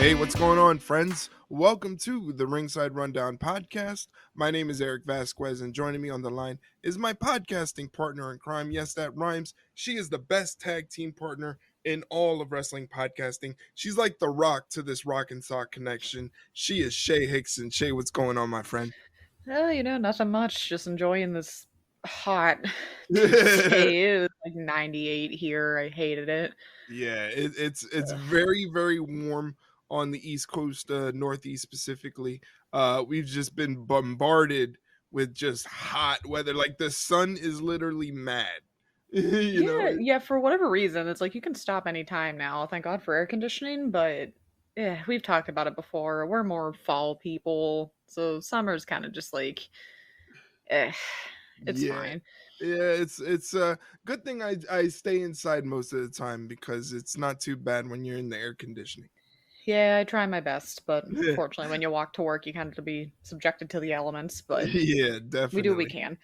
Hey, what's going on, friends? Welcome to the Ringside Rundown podcast. My name is Erik Vasquez, and joining me on the line is my podcasting partner in crime. Yes, that rhymes. She is the best tag team partner in all of wrestling podcasting. She's like the rock to this rock and sock connection. She is Shay Hickson. Shay, what's going on, my friend? Nothing much. Just enjoying this hot Tuesday. It was like 98 here. I hated it. Yeah, it's Ugh. very, very warm on the East Coast, Northeast specifically. We've just been bombarded with just hot weather. Like the sun is literally mad. you know, Yeah, for whatever reason, it's like you can stop anytime now. Thank God for air conditioning, but yeah, we've talked about it before. We're more fall people, so summer's kind of just like, eh, it's yeah, fine. yeah. It's a good thing I stay inside most of the time because it's not too bad when you're in the air conditioning. Yeah, I try my best, but unfortunately, when you walk to work, you kind of be subjected to the elements, but Yeah, we do what we definitely. can.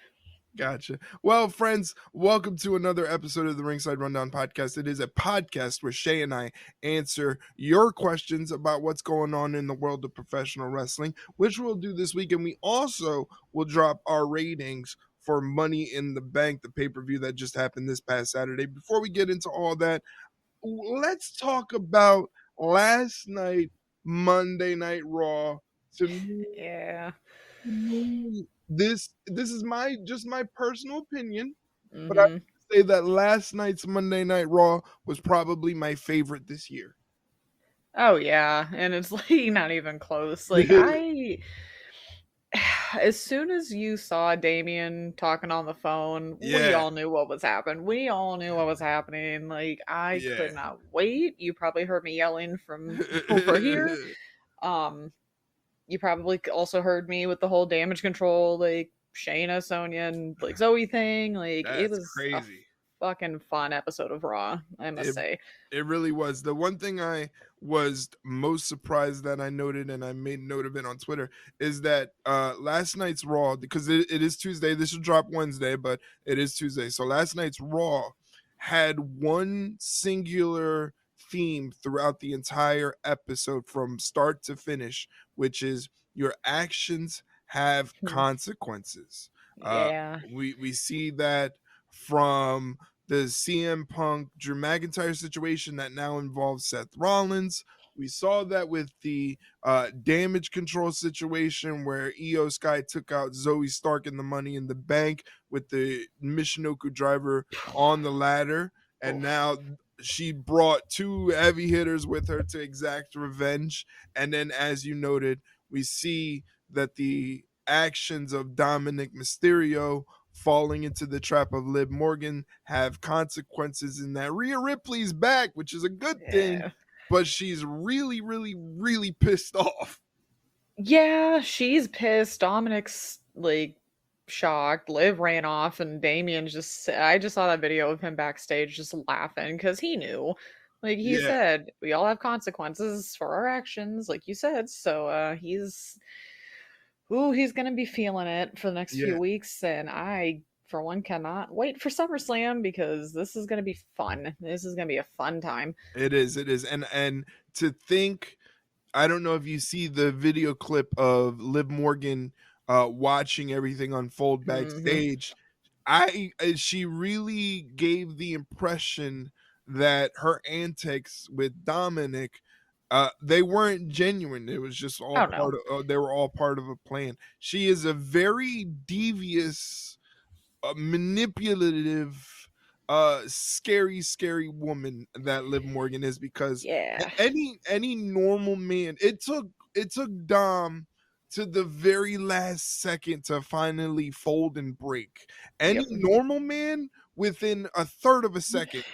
Gotcha. Well, friends, welcome to another episode of the Ringside Rundown podcast. It is a podcast where Shay and I answer your questions about what's going on in the world of professional wrestling, which we'll do this week. And we also will drop our ratings for Money in the Bank, the pay per view that just happened this past Saturday. Before we get into all that, let's talk about last night, Monday Night Raw. To me, Yeah. this is my personal opinion, but I Mm-hmm. would say that last night's Monday Night Raw was probably my favorite this year. Oh yeah, and it's like not even close. Like I as soon as you saw Damien talking on the phone, we Yeah, all knew what was happening. We all knew what was happening. Like I yeah. could not wait. You probably heard me yelling from over here. Um you probably also heard me with the whole damage control like Shayna, Sonya, and like Zoe thing. Like it That's was a crazy. fucking fun episode of Raw, I must It say. it really was. The one thing I was most surprised that I noted, and I made note of it on Twitter, is that last night's Raw, because it is Tuesday, this will drop Wednesday, but it is Tuesday. So last night's Raw had one singular theme throughout the entire episode from start to finish, which is your actions have Hmm. consequences. Uh, Yeah. we see that from the CM Punk Drew McIntyre situation that now involves Seth Rollins. We saw that with the damage control situation where Io Sky took out Zoe Stark in the Money in the Bank with the Michinoku driver on the ladder. And Oof. now she brought two heavy hitters with her to exact revenge. And then, as you noted, we see that the actions of Dominic Mysterio falling into the trap of Liv Morgan have consequences in that Rhea Ripley's back, which is a good thing, Yeah. but she's really, really, really pissed off. Yeah, she's pissed. Dominic's like shocked. Liv ran off, and Damien's just. I just saw that video of him backstage just laughing because he knew. Like he Yeah, said, we all have consequences for our actions, like you said. So he's gonna be feeling it for the next few yeah, weeks, and I, for one, cannot wait for SummerSlam because this is gonna be fun. This is gonna be a fun time. it is, and to think, I don't know if you see the video clip of Liv Morgan watching everything unfold Hmm. backstage. She really gave the impression that her antics with Dominic, they weren't genuine. It was just all Oh part no. of they were all part of a plan. She is a very devious, manipulative, scary woman that Liv Morgan is, because Yeah. any normal man, it took Dom to the very last second to finally fold and break. Any Yep. normal man, within a third of a second,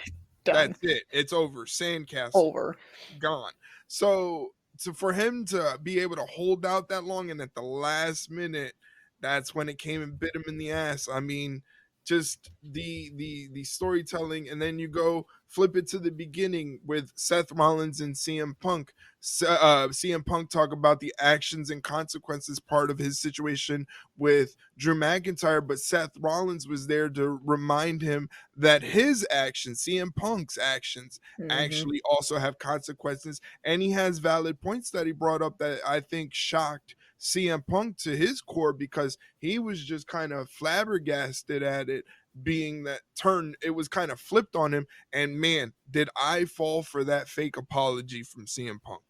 Done. that's it. It's over. Sandcastle, Over. gone. So for him to be able to hold out that long, and at the last minute, that's when it came and bit him in the ass. I mean, just the storytelling, and then you go flip it to the beginning with Seth Rollins and CM Punk. CM Punk talk about the actions and consequences part of his situation with Drew McIntyre, but Seth Rollins was there to remind him that his actions, CM Punk's actions, Mm-hmm. actually also have consequences. And he has valid points that he brought up that I think shocked CM Punk to his core, because he was just kind of flabbergasted at it being that turn. It was kind of flipped on him. And man, did I fall for that fake apology from CM Punk.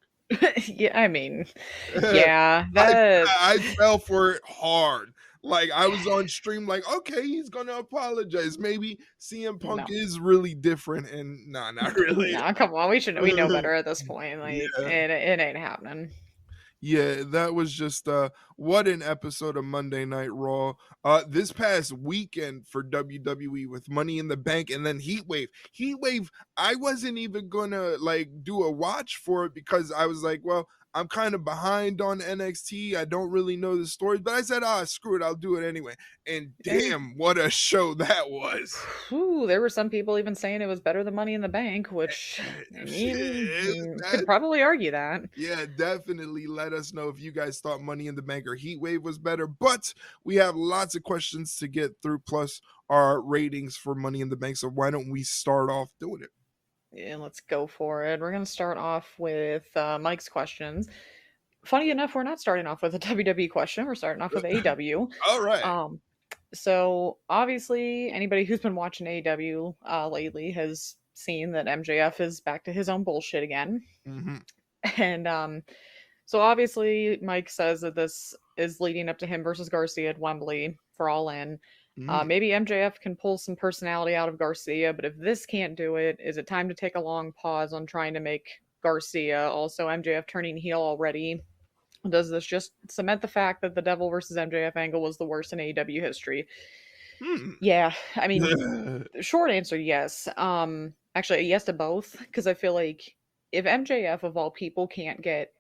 Yeah, I mean, yeah, I that I fell for it hard. Like, I was on stream like, okay, he's gonna apologize. Maybe CM Punk no. is really different, and nah, not really. No, come on, we know better at this point. Like Yeah. it ain't happening. Yeah, that was just what an episode of Monday Night Raw. This past weekend for WWE with Money in the Bank and then Heatwave. Heatwave, I wasn't even gonna like do a watch for it because I was like, well, I'm kind of behind on NXT. I don't really know the stories, but I said, screw it, I'll do it anyway. And There, damn, what a show that was. whew, there were some people even saying it was better than Money in the Bank, which I mean, could That probably argue that. Yeah, definitely let us know if you guys thought Money in the Bank or Heatwave was better. But we have lots of questions to get through, plus our ratings for Money in the Bank. So why don't we start off doing it? Yeah, let's go for it. We're gonna start off with Mike's questions. Funny enough, we're not starting off with a WWE question. We're starting off with AEW. All right. Um, so obviously, anybody who's been watching AEW lately has seen that MJF is back to his own bullshit again. Mm-hmm. And so obviously, Mike says that this is leading up to him versus Garcia at Wembley for All In. Mm. Maybe MJF can pull some personality out of Garcia, but if this can't do it, is it time to take a long pause on trying to make Garcia, also MJF turning heel already? Does this just cement the fact that the Devil versus MJF angle was the worst in AEW history? Hmm. Yeah, I mean, short answer, yes. Actually, yes to both, because I feel like if MJF of all people can't get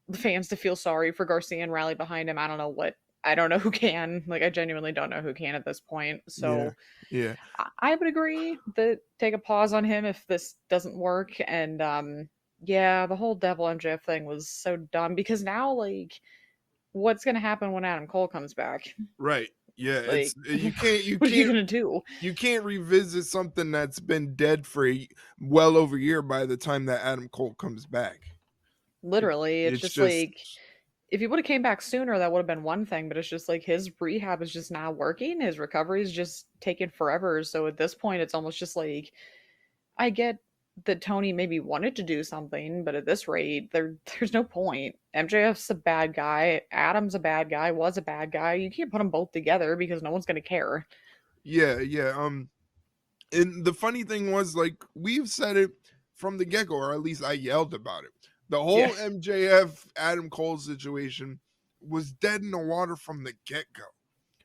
the fans to feel sorry for Garcia and rally behind him, I don't know what. I don't know who can. Like, I genuinely don't know who can at this point. Yeah. So Yeah. I would agree that take a pause on him if this doesn't work. And yeah, the whole Devil MJF thing was so dumb because now, like, what's gonna happen when Adam Cole comes back? Right. Yeah. It's Like, you can't you what are you can't gonna do? you can't revisit something that's been dead for well over a year by the time that Adam Cole comes back. Literally, it's It's just just like if he would have came back sooner, that would have been one thing. But it's just like his rehab is just not working. His recovery is just taking forever. So at this point, it's almost just like I get that Tony maybe wanted to do something, but at this rate, there's no point. MJF's a bad guy. Adam's a bad guy. Was a bad guy. You can't put them both together because no one's gonna care. yeah. And the funny thing was, like, we've said it from the get go, or at least I yelled about it. The Yeah. whole MJF Adam Cole situation was dead in the water from the get go.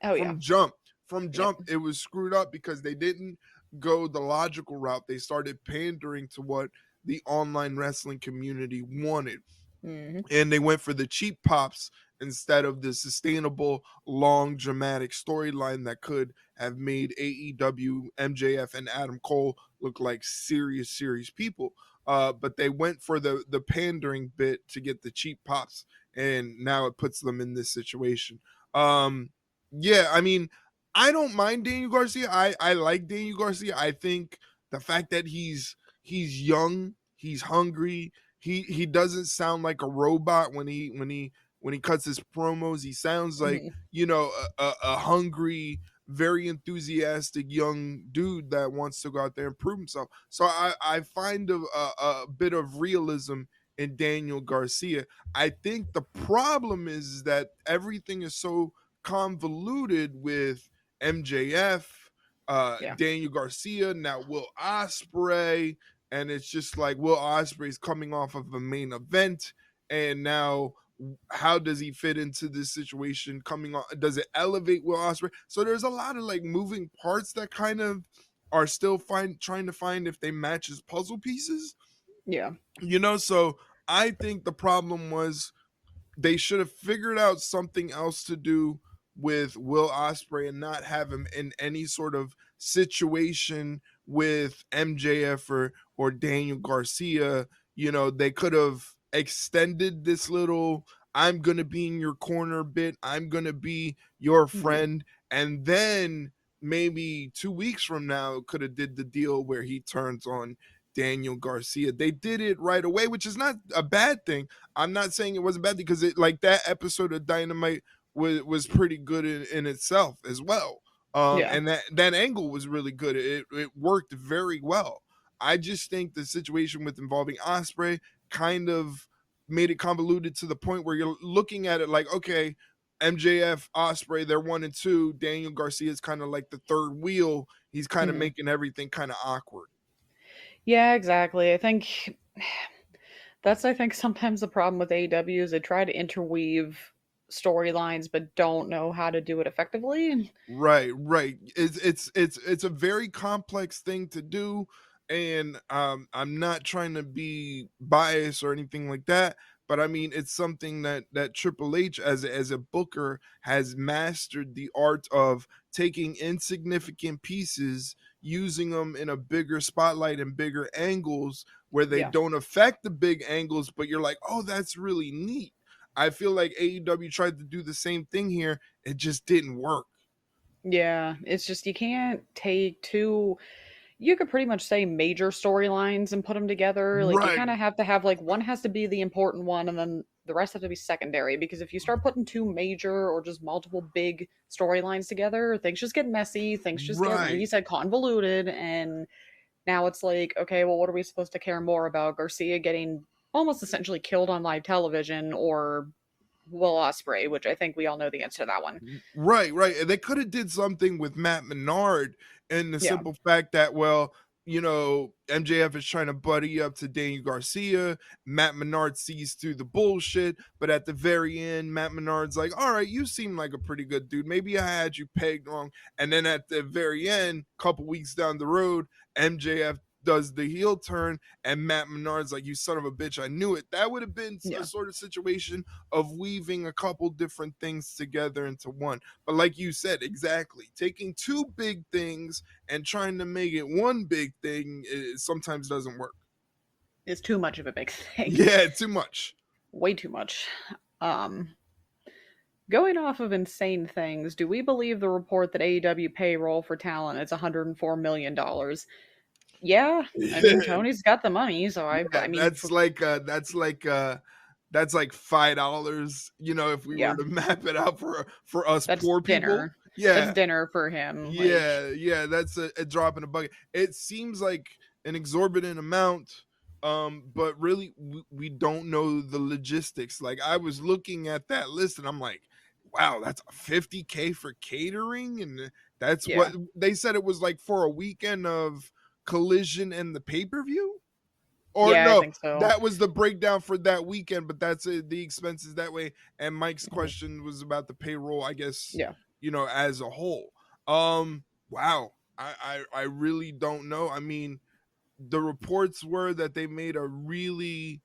Oh yeah. From jump. From Yep. jump, it was screwed up because they didn't go the logical route. They started pandering to what the online wrestling community wanted, Hmm. and they went for the cheap pops instead of the sustainable, long, dramatic storyline that could have made AEW, MJF, and Adam Cole look like serious people. But they went for the pandering bit to get the cheap pops, and now it puts them in this situation. Yeah, I mean, I don't mind Daniel Garcia. I like Daniel Garcia. I think the fact that he's young, he's hungry, he doesn't sound like a robot when he cuts his promos. He sounds like, Hmm. a hungry, very enthusiastic young dude that wants to go out there and prove himself. So I find a bit of realism in Daniel Garcia. I think the problem is that everything is so convoluted with MJF, Yeah. Daniel Garcia, now Will Ospreay, and it's just like Will Ospreay's coming off of a main event, and now how does he fit into this situation? Coming on, does it elevate Will Ospreay? So there's a lot of like moving parts that kind of are still trying to find if they match as puzzle pieces. Yeah. So I think the problem was they should have figured out something else to do with Will Ospreay and not have him in any sort of situation with MJF or Daniel Garcia, they could have extended this little I'm going to be in your corner bit. I'm going to be your Yeah. friend. And then maybe 2 weeks from now could have did the deal where he turns on Daniel Garcia. They did it right away, which is not a bad thing. I'm not saying it was a bad thing because it like that episode of Dynamite was pretty good in itself as well. Yeah. And that angle was really good. It worked very well. I just think the situation with involving Osprey kind of made it convoluted to the point where you're looking at it like, okay, MJF, Osprey, they're 1 and 2. Daniel Garcia is kind of like the third wheel. He's kind of Mhm. making everything kind of awkward. Yeah, exactly. I think that's sometimes the problem with AEW is they try to interweave storylines but don't know how to do it effectively. Right. It's a very complex thing to do, and I'm not trying to be biased or anything like that, but I mean it's something that Triple H as a booker has mastered the art of taking insignificant pieces, using them in a bigger spotlight and bigger angles where they Yeah. don't affect the big angles, but you're like, oh, that's really neat. I feel like AEW tried to do the same thing here. It just didn't work. Yeah, it's just you can't take two you could pretty much say major storylines and put them together. Like you Right, kind of have to have like one has to be the important one and then the rest have to be secondary because if you start putting two major or just multiple big storylines together, things just get messy, things just get like you right, said convoluted and now it's like, okay, well what are we supposed to care more about? Garcia getting almost essentially killed on live television or Will Osprey, which I think we all know the answer to that one. right. And they could have did something with Matt Menard in the Yeah. simple fact that, well, MJF is trying to buddy up to Daniel Garcia. Matt Menard sees through the bullshit, but at the very end, Matt Menard's like, all right, you seem like a pretty good dude. Maybe I had you pegged wrong. And then at the very end, couple weeks down the road, MJF does the heel turn, and Matt Menard's like, you son of a bitch, I knew it. That would have been a Yeah. sort of situation of weaving a couple different things together into one. But like you said, exactly, taking two big things and trying to make it one big thing sometimes doesn't work. It's too much of a big thing. Yeah, too much. Way too much. Um Going off of insane things, do we believe the report that AEW payroll for talent is $104 million? Yeah, I mean Tony's got the money, so Yeah, I mean that's for like $5, if we were yeah, to map it out for us that's poor people. dinner. That's Yeah. dinner for him. Like Yeah, that's a drop in a bucket. It seems like an exorbitant amount, but really we don't know the logistics. Like I was looking at that list and I'm like, wow, that's 50K for catering, and that's what yeah. they said it was like for a weekend of Collision and the pay-per-view. Or Yeah, I no, think so. that was the breakdown for that weekend, but that's the expenses that way. And Mike's Mhm. question was about the payroll, I guess, Yeah. as a whole. Wow. I really don't know. I mean, the reports were that they made a really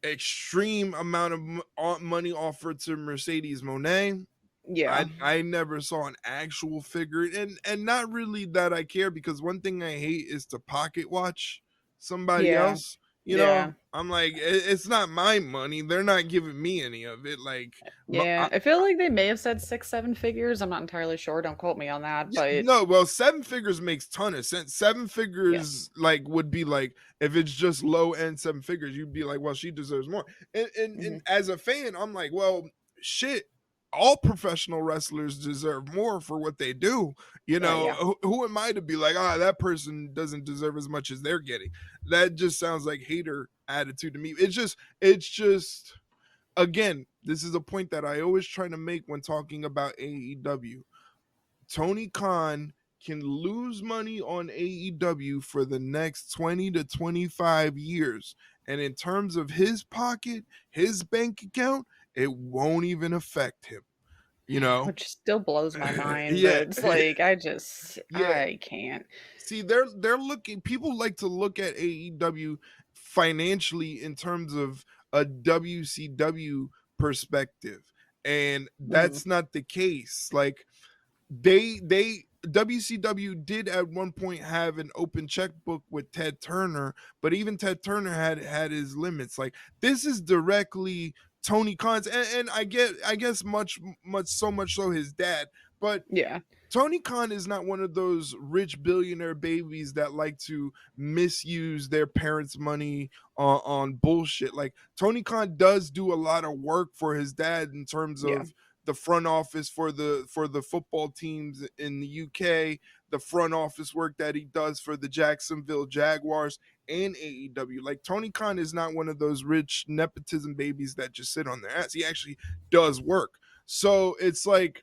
extreme amount of money offered to Mercedes Monet. Yeah. I never saw an actual figure, and not really that I care, because one thing I hate is to pocket watch somebody Yeah. else. Yeah. I'm like, it's not my money. They're not giving me any of it. Like, Yeah. I feel like they may have said 6, 7 figures. I'm not entirely sure. Don't quote me on that, yeah, but no, well, seven figures makes ton of sense. Seven yeah. figures like would be like, if it's just low end seven figures, you'd be like, well, she deserves more. And Mhm. as a fan, I'm like, well, shit. All professional wrestlers deserve more for what they do. Yeah. Who am I to be like, that person doesn't deserve as much as they're getting? That just sounds like hater attitude to me. It's just again, this is a point that I always try to make when talking about AEW. Tony Khan can lose money on AEW for the next 20 to 25 years. And in terms of his pocket, his bank account, it won't even affect him, you know? Which still blows my mind, but Yeah. it's like Yeah. I can't. See, they're looking, people like to look at AEW financially in terms of a WCW perspective. And Mhm. that's not the case. Like they WCW did at one point have an open checkbook with Ted Turner, but even Ted Turner had his limits. Like, this is directly Tony Khan's, and I guess much so much so his dad, but Yeah. Tony Khan is not one of those rich billionaire babies that like to misuse their parents' money on bullshit. Like, Tony Khan does do a lot of work for his dad in terms Yeah. of the front office for the football teams in the UK, the front office work that he does for the Jacksonville Jaguars and AEW. Like, Tony Khan is not one of those rich nepotism babies that just sit on their ass. He actually does work. So it's like,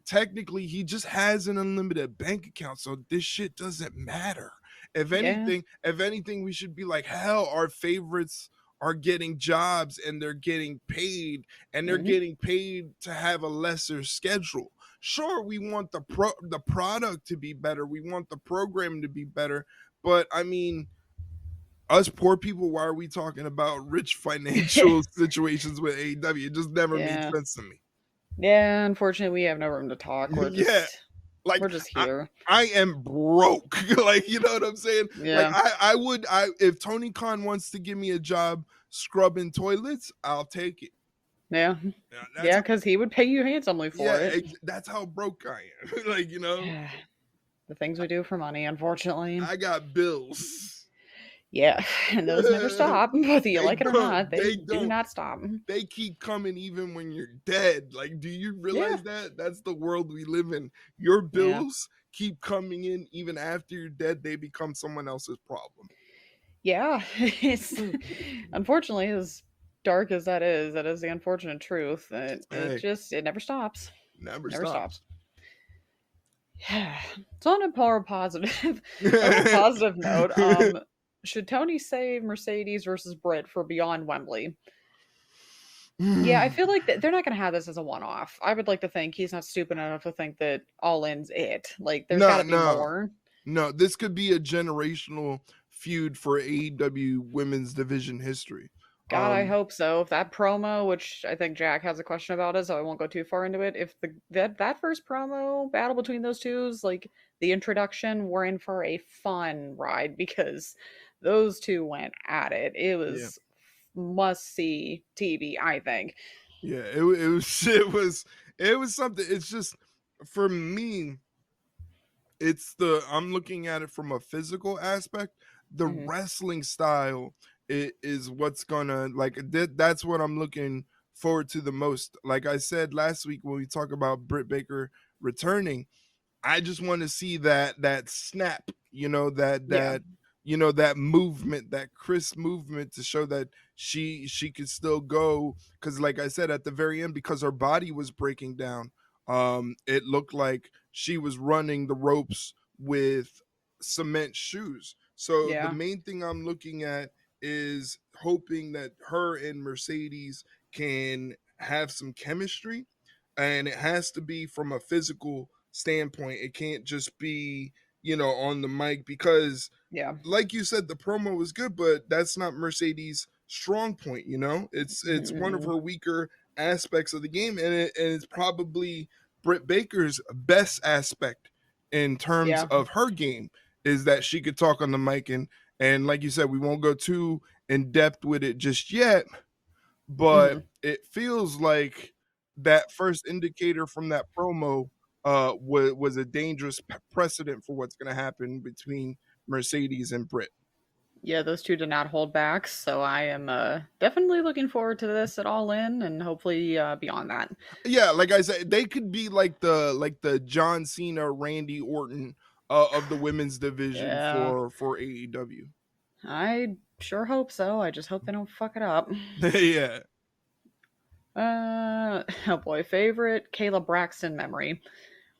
technically he just has an unlimited bank account, so this shit doesn't matter. if Yeah. anything if anything we should be like, hell, our favorites are getting jobs and they're getting paid, and they're Hmm. getting paid to have a lesser schedule. Sure, we want the product to be better, we want the program to be better, but I mean, us poor people, why are we talking about rich financial situations with AEW? It just never made Yeah. sense to me. Yeah, unfortunately, we have no room to talk. We're Yeah, just like, we're just I, here. I am broke. Like, you know what I'm saying? Like, Yeah. I if Tony Khan wants to give me a job scrubbing toilets, I'll take it. Yeah. Yeah, Yeah, because he would pay you handsomely for it. that's how broke I am. Like, The things we do for money, unfortunately. I got bills. Yeah, and those never stop, whether you They like it or don't. not. They They do don't. not stop. They keep coming even when you're dead. Like, do you Yeah. realize that? That's the world we live in. Your Yeah. bills keep coming in even after you're dead. They become someone else's problem. Yeah. It's unfortunately as dark as that is the unfortunate truth. It Hey, just it never stops. never Never stops. stops. Yeah. So on a more positive on a more positive note, should Tony save Mercedes versus Britt for Beyond Wembley? Yeah, I feel like they're not going to have this as a one-off. I would like to think he's not stupid enough to think that All In's it. Like, there's got No, to be no, more. no. This could be a generational feud for AEW women's division history. God, I hope so. If that promo, which I think Jack has a question about it, so I won't go too far into it. If that first promo battle between those two is like the introduction, we're in for a fun ride because those two went at it. It Yeah, was must see TV, I think. yeah. It was something. It's just, for me, I'm looking at it from a physical aspect. The Hmm. wrestling style is what's gonna, like, that's what I'm looking forward to the most. Like I said last week when we talk about Britt Baker returning, I just want to see that snap, Yeah, that movement, that crisp movement, to show that she could still go. Because, like I said, at the very end, because her body was breaking down, it looked like she was running the ropes with cement shoes. So the yeah, main thing I'm looking at is hoping that her and Mercedes can have some chemistry, and it has to be from a physical standpoint. It can't just be, on the mic, because, yeah. like you said, the promo was good, but that's not Mercedes' strong point. It's one of Mm-mm. her weaker aspects of the game, and it's probably Britt Baker's best aspect in terms Yeah. of her game, is that she could talk on the mic, and like you said, we won't go too in depth with it just yet, but Hmm. it feels like that first indicator from that promo was a dangerous precedent for what's going to happen between Mercedes and Britt. Yeah, those two did not hold back, so I am definitely looking forward to this at All In and hopefully beyond that. Yeah, like I said, they could be like the John Cena, Randy Orton of the women's division Yeah, for AEW. I sure hope so. I just hope they don't fuck it up. Yeah. Oh boy, favorite Kayla Braxton memory.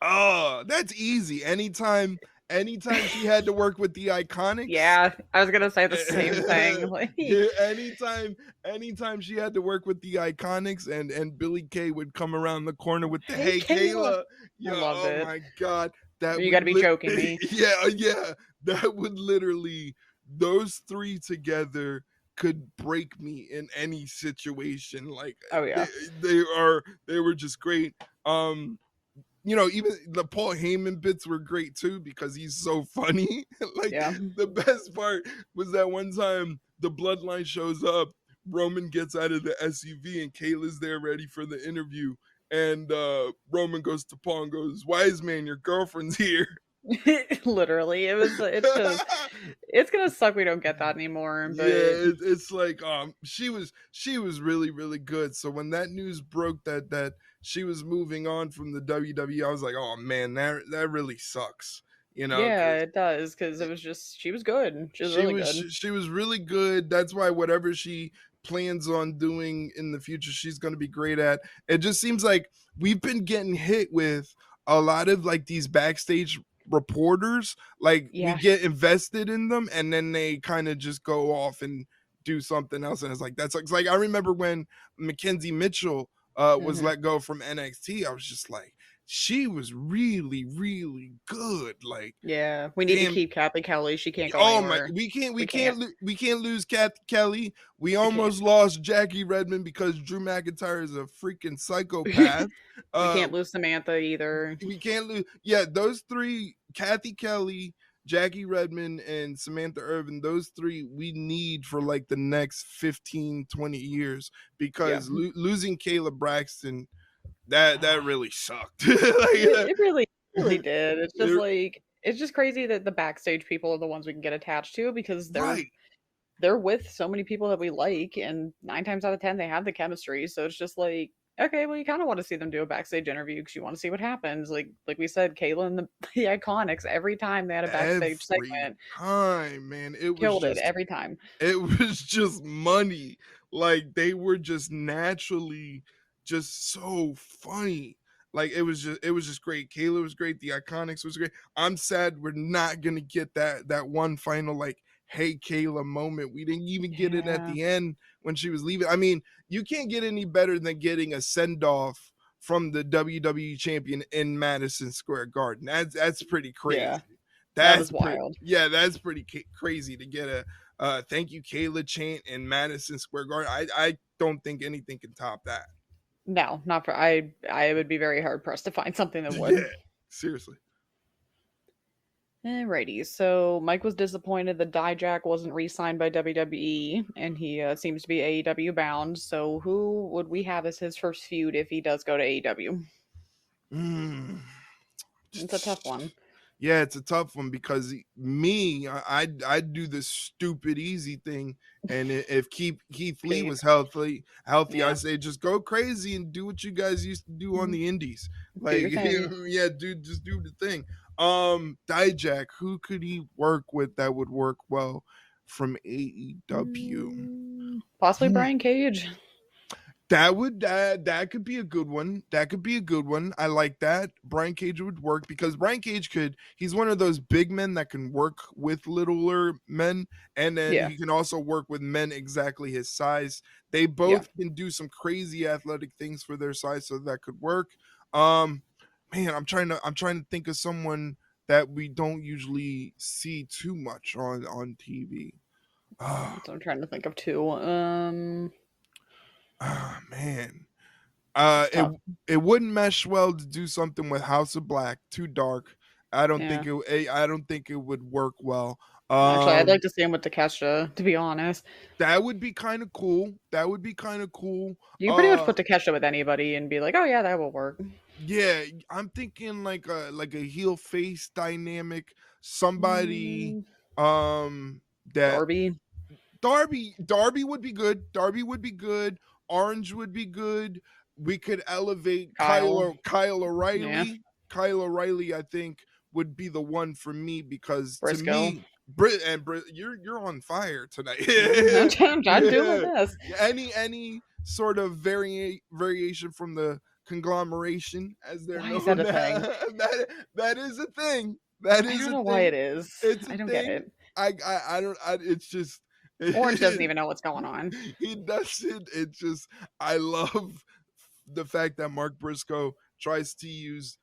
Oh, that's easy. Anytime she had to work with the Iconics. Yeah, I was gonna say the same thing. Like, Yeah, anytime she had to work with the Iconics, and Billy Kay would come around the corner with the hey "Hey Kayla, Kayla," I yeah, loved oh it. my god, that You would got to be joking me. yeah, that would literally, those three together could break me in any situation. Like, Oh they yeah, they were just great. Um even the Paul Heyman bits were great too because he's so funny. Like Yeah. the best part was that one time the Bloodline shows up, Roman gets out of the SUV and Kayla's there ready for the interview. And Roman goes to Paul and goes, "Wise man, your girlfriend's here." Literally, it's gonna suck we don't get that anymore, Yeah, but it's like she was really really good. So when that news broke that she was moving on from the WWE, I was like, oh man, that really sucks. yeah, Because it does because it was just she was good. She was she really was good. she was really good. That's why whatever she plans on doing in the future, she's going to be great at. It just seems like we've been getting hit with a lot of like these backstage reporters. Like we Yeah. get invested in them, and then they kind of just go off and do something else. And it's like it's like I remember when Mackenzie Mitchell was Hmm. let go from NXT. I was just like, she was really really good. Like, Yeah, we need to damn. keep Kathy Kelly. She can't go Oh my, anywhere. we can't we We can't. can't we can't lose Kathy Kelly. We We can't. almost lost Jackie Redmond because Drew McIntyre is a freaking psychopath. We uh can't lose Samantha either. we can't lose. Yeah, those three, Kathy Kelly, Jackie Redmond, and Samantha Irvin, those three we need for like the next 15-20 years, Yeah. because losing Kayla Braxton, that really sucked. It really did. It's just It- like it's just crazy that the backstage people are the ones we can get attached to because right. they're with so many people that we like, and 9 times out of 10 they have the chemistry. So it's just like, okay, well, you kind of want to see them do a backstage interview because you want to see what happens. Like we said, Kayla and the Iconics, every time they had a backstage Every segment, time, man, it was killed it just every time. it was just money. Like they were just naturally just so funny. Like it was just great. Kayla was great. The Iconics was great. I'm sad we're not gonna get that one final like hey Kayla moment. We didn't even get it at Yeah, the end when she was leaving. I mean, you can't get any better than getting a send off from the WWE champion in Madison Square Garden. That's pretty yeah, crazy. that was That's pretty wild. Yeah, that's pretty crazy to get a thank you Kayla chant in Madison Square Garden. I don't think anything can top that. No, not for I would be very hard pressed to find something that would. Yeah, seriously. Alrighty, so Mike was disappointed that Dijak wasn't re-signed by WWE, and he seems to be AEW bound. So who would we have as his first feud if he does go to AEW? Mm. It's a tough one. Yeah, it's a tough one because me, I'd do the stupid easy thing, and if Keith Lee Pete. was healthy, I Yeah. say just go crazy and do what you guys used to do on Mhm. the indies. Do Like, your thing. yeah, dude, just do the thing. Dijak, who could he work with that would work well from AEW? Possibly Brian Cage. That could be a good one. That could be a good one. I like that. Brian Cage would work because Brian Cage he's one of those big men that can work with littler men, and then Yeah. he can also work with men exactly his size. They Yeah. both can do some crazy athletic things for their size, so that could work. Um Man, I'm trying to think of someone that we don't usually see too much on TV. Ah, So I'm trying to think of two. man. It's It tough. it wouldn't mesh well to do something with House of Black, too dark. Yeah. I don't think it would work well. Actually, I'd Um, like to see him with Takesha, to be honest. that would be kind of cool. That would be kind of cool. You can pretty much put Takesha with anybody and be like, oh yeah, that will work. Yeah, I'm thinking like a heel face dynamic. Somebody Mm, that Darby. Darby would be good. Darby would be good. Orange would be good. We could elevate Kyle. Kyle Yeah. O'Reilly. Kyle O'Reilly, I think, would be the one for me because to Briscoe. me, Britt, you're on fire tonight. I'm trying to do my Yeah. best. Any sort of variation from the conglomeration, as they're Why is that known, a thing? that is a thing. That I is don't a know why it thing. is. It's a I don't get thing. it. I don't. It's just. Orange doesn't even know what's going on. He doesn't. It's just I love the fact that Mark Briscoe tries to use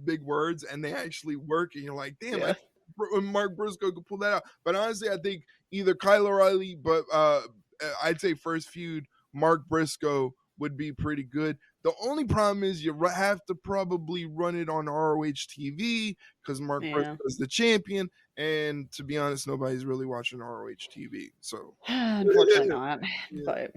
big words and they actually work, and you're like, damn, Yeah. Mark Briscoe could pull that out. But honestly, I think either Kyle O'Reilly, but I'd say first feud Mark Briscoe would be pretty good. The only problem is you have to probably run it on ROH TV because Mark Briscoe Yeah. is the champion. And to be honest, nobody's really watching ROH TV. So, Unfortunately not. yeah. But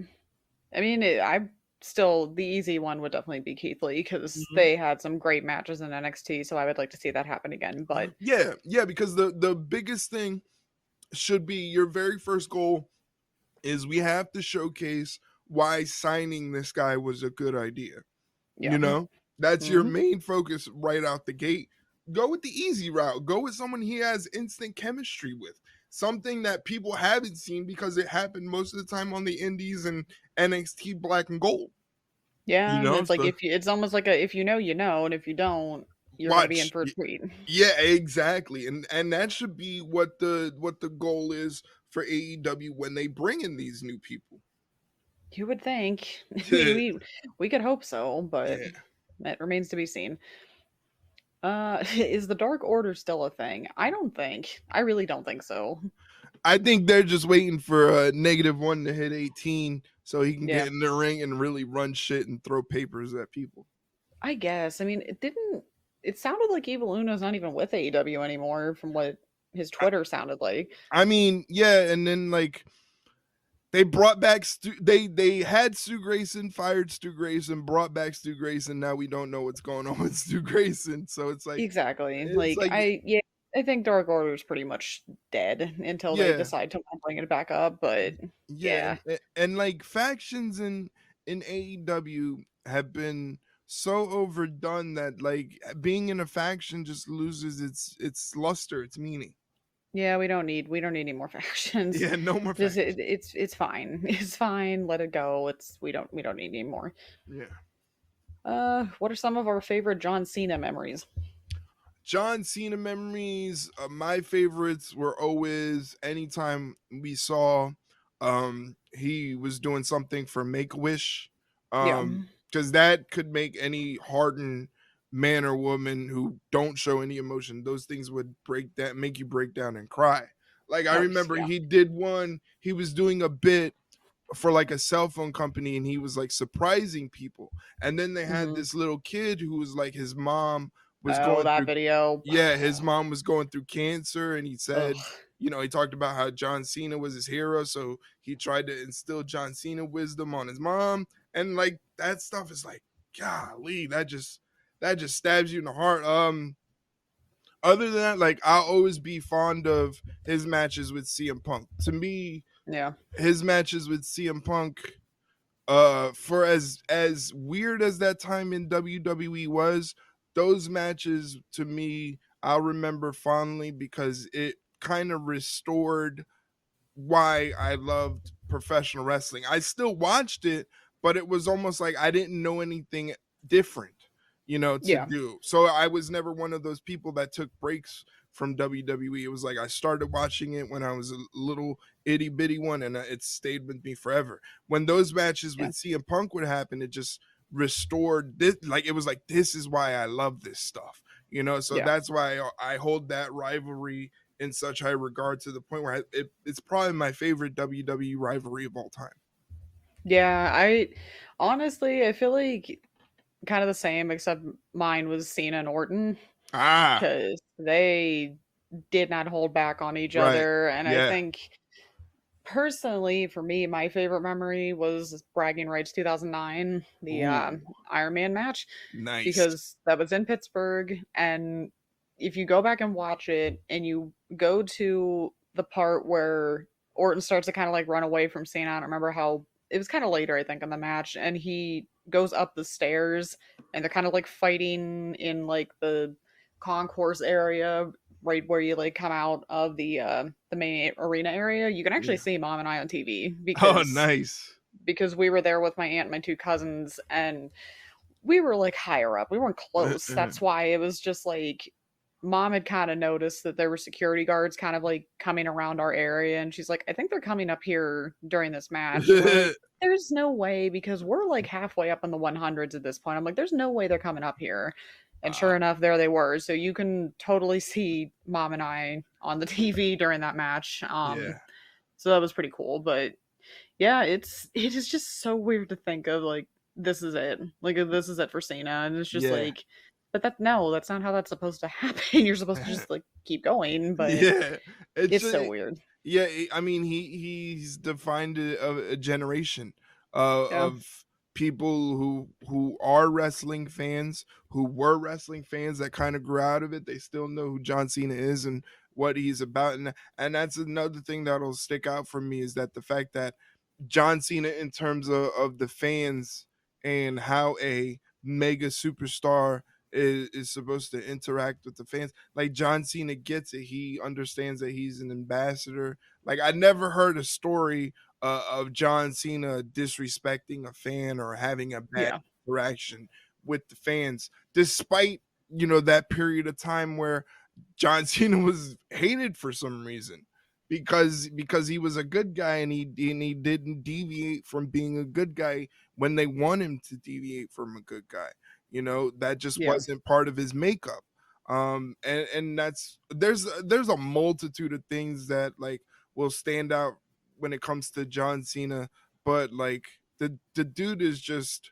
I mean, I still the easy one would definitely be Keith Lee because Mhm. they had some great matches in NXT, so I would like to see that happen again. But Yeah, because the biggest thing should be your very first goal is we have to showcase why signing this guy was a good idea. yeah. You know, that's your Hmm. main focus right out the gate. Go with the easy route. Go with someone he has instant chemistry with. Something that people haven't seen because it happened most of the time on the indies and NXT Black and Gold. You Yeah, know, it's like so if you, it's almost like a if you know, you know, and if you don't, you're gonna be in watch. for a treat. Yeah, exactly. And that should be what the goal is for AEW when they bring in these new people. You would think. I mean, we could hope so, but Yeah. it remains to be seen. Is the Dark Order still a thing? I don't think. I really don't think so. I think they're just waiting for a -1 to hit 18 so he can Yeah, get in the ring and really run shit and throw papers at people. I guess. I mean, it didn't. It sounded like Evil Uno's not even with AEW anymore, from what his I, Twitter sounded like. I mean, yeah, and then like they brought back they had Stu Grayson, fired Stu Grayson, brought back Stu Grayson. Now we don't know what's going on with Stu Grayson. So Exactly. it's like Yeah, I think Dark Order is pretty much dead until they yeah, decide to bring it back up. But yeah, yeah, and like factions in AEW have been so overdone that like being in a faction just loses its luster, its meaning. yeah, we don't need any more factions. Yeah, no more Just factions. it's fine. It's fine. Let it go. It's we don't need any more. Yeah. What are some of our favorite John Cena memories? John Cena memories, my favorites were always anytime we saw he was doing something for Make-A-Wish. Yeah, Because that could make any hardened man or woman who don't show any emotion, those things would make you break down and cry. Like I oh remember yeah. he did one, he was doing a bit for like a cell phone company and he was like surprising people. And then they had Hmm. this little kid who was like his mom was Oh, going that through video. yeah, his mom was going through cancer and he Ugh. said, you know, he talked about how John Cena was his hero, so he tried to instill John Cena wisdom on his mom and like that stuff is like golly, that just stabs you in the heart. Other than that, like I'll always be fond of his matches with CM Punk. To me, Yeah, his matches with CM Punk for as weird as that time in WWE was, those matches to me I'll remember fondly because it kind of restored why I loved professional wrestling. I still watched it, but it was almost like I didn't know anything different, you know, to yeah, do. So I was never one of those people that took breaks from WWE. It was like I started watching it when I was a little itty bitty one, and it stayed with me forever. When those matches yeah, with CM Punk would happen, it just restored this. Like it was like this is why I love this stuff, you know. So yeah. that's why I hold that rivalry in such high regard to the point where it's probably my favorite WWE rivalry of all time. Yeah, I honestly I feel like kind of the same, except mine was Cena and Orton Ah, because they did not hold back on each right. other, and I Yeah. think personally, for me, my favorite memory was Bragging Rights 2009, the Ooh, Iron Man match, nice. because that was in Pittsburgh. And if you go back and watch it and you go to the part where Orton starts to kind of like run away from Cena, I don't remember how it was kind of later, I think, in the match, and he goes up the stairs and they're kind of like fighting in like the concourse area right where you like come out of the main arena area. You can actually Yeah. see Mom and I on TV Oh, because nice. we were there with my aunt and my two cousins, and we were like higher up. We weren't close. That's why it was just like Mom had kind of noticed that there were security guards kind of like coming around our area, and she's like, I think they're coming up here during this match. And we're like, there's no way, because we're like halfway up in the 100s at this point. I'm like, there's no way they're coming up here. And uh, sure enough, there they were. So you can totally see Mom and I on the TV during that match. yeah. So that was pretty cool. But yeah, it is just so weird to think of like this is it. Like this is it for Cena. And it's just Yeah. like, but that's not how that's supposed to happen. You're supposed to just like keep going, but Yeah. It's it's so weird. yeah, I mean he's defined a generation Yeah. of people who are wrestling fans, who were wrestling fans that kind of grew out of it. They still know who John Cena is and what he's about, and that's another thing that'll stick out for me is that the fact that John Cena in terms of the fans and how a mega superstar is supposed to interact with the fans. Like John Cena gets it. He understands that he's an ambassador. Like I never heard a story of John Cena disrespecting a fan or having a bad Yeah. interaction with the fans, despite that period of time where John Cena was hated for some reason because he was a good guy and he didn't deviate from being a good guy when they want him to deviate from a good guy. That just Yeah. wasn't part of his makeup. And there's a multitude of things that like will stand out when it comes to John Cena, but like the dude is just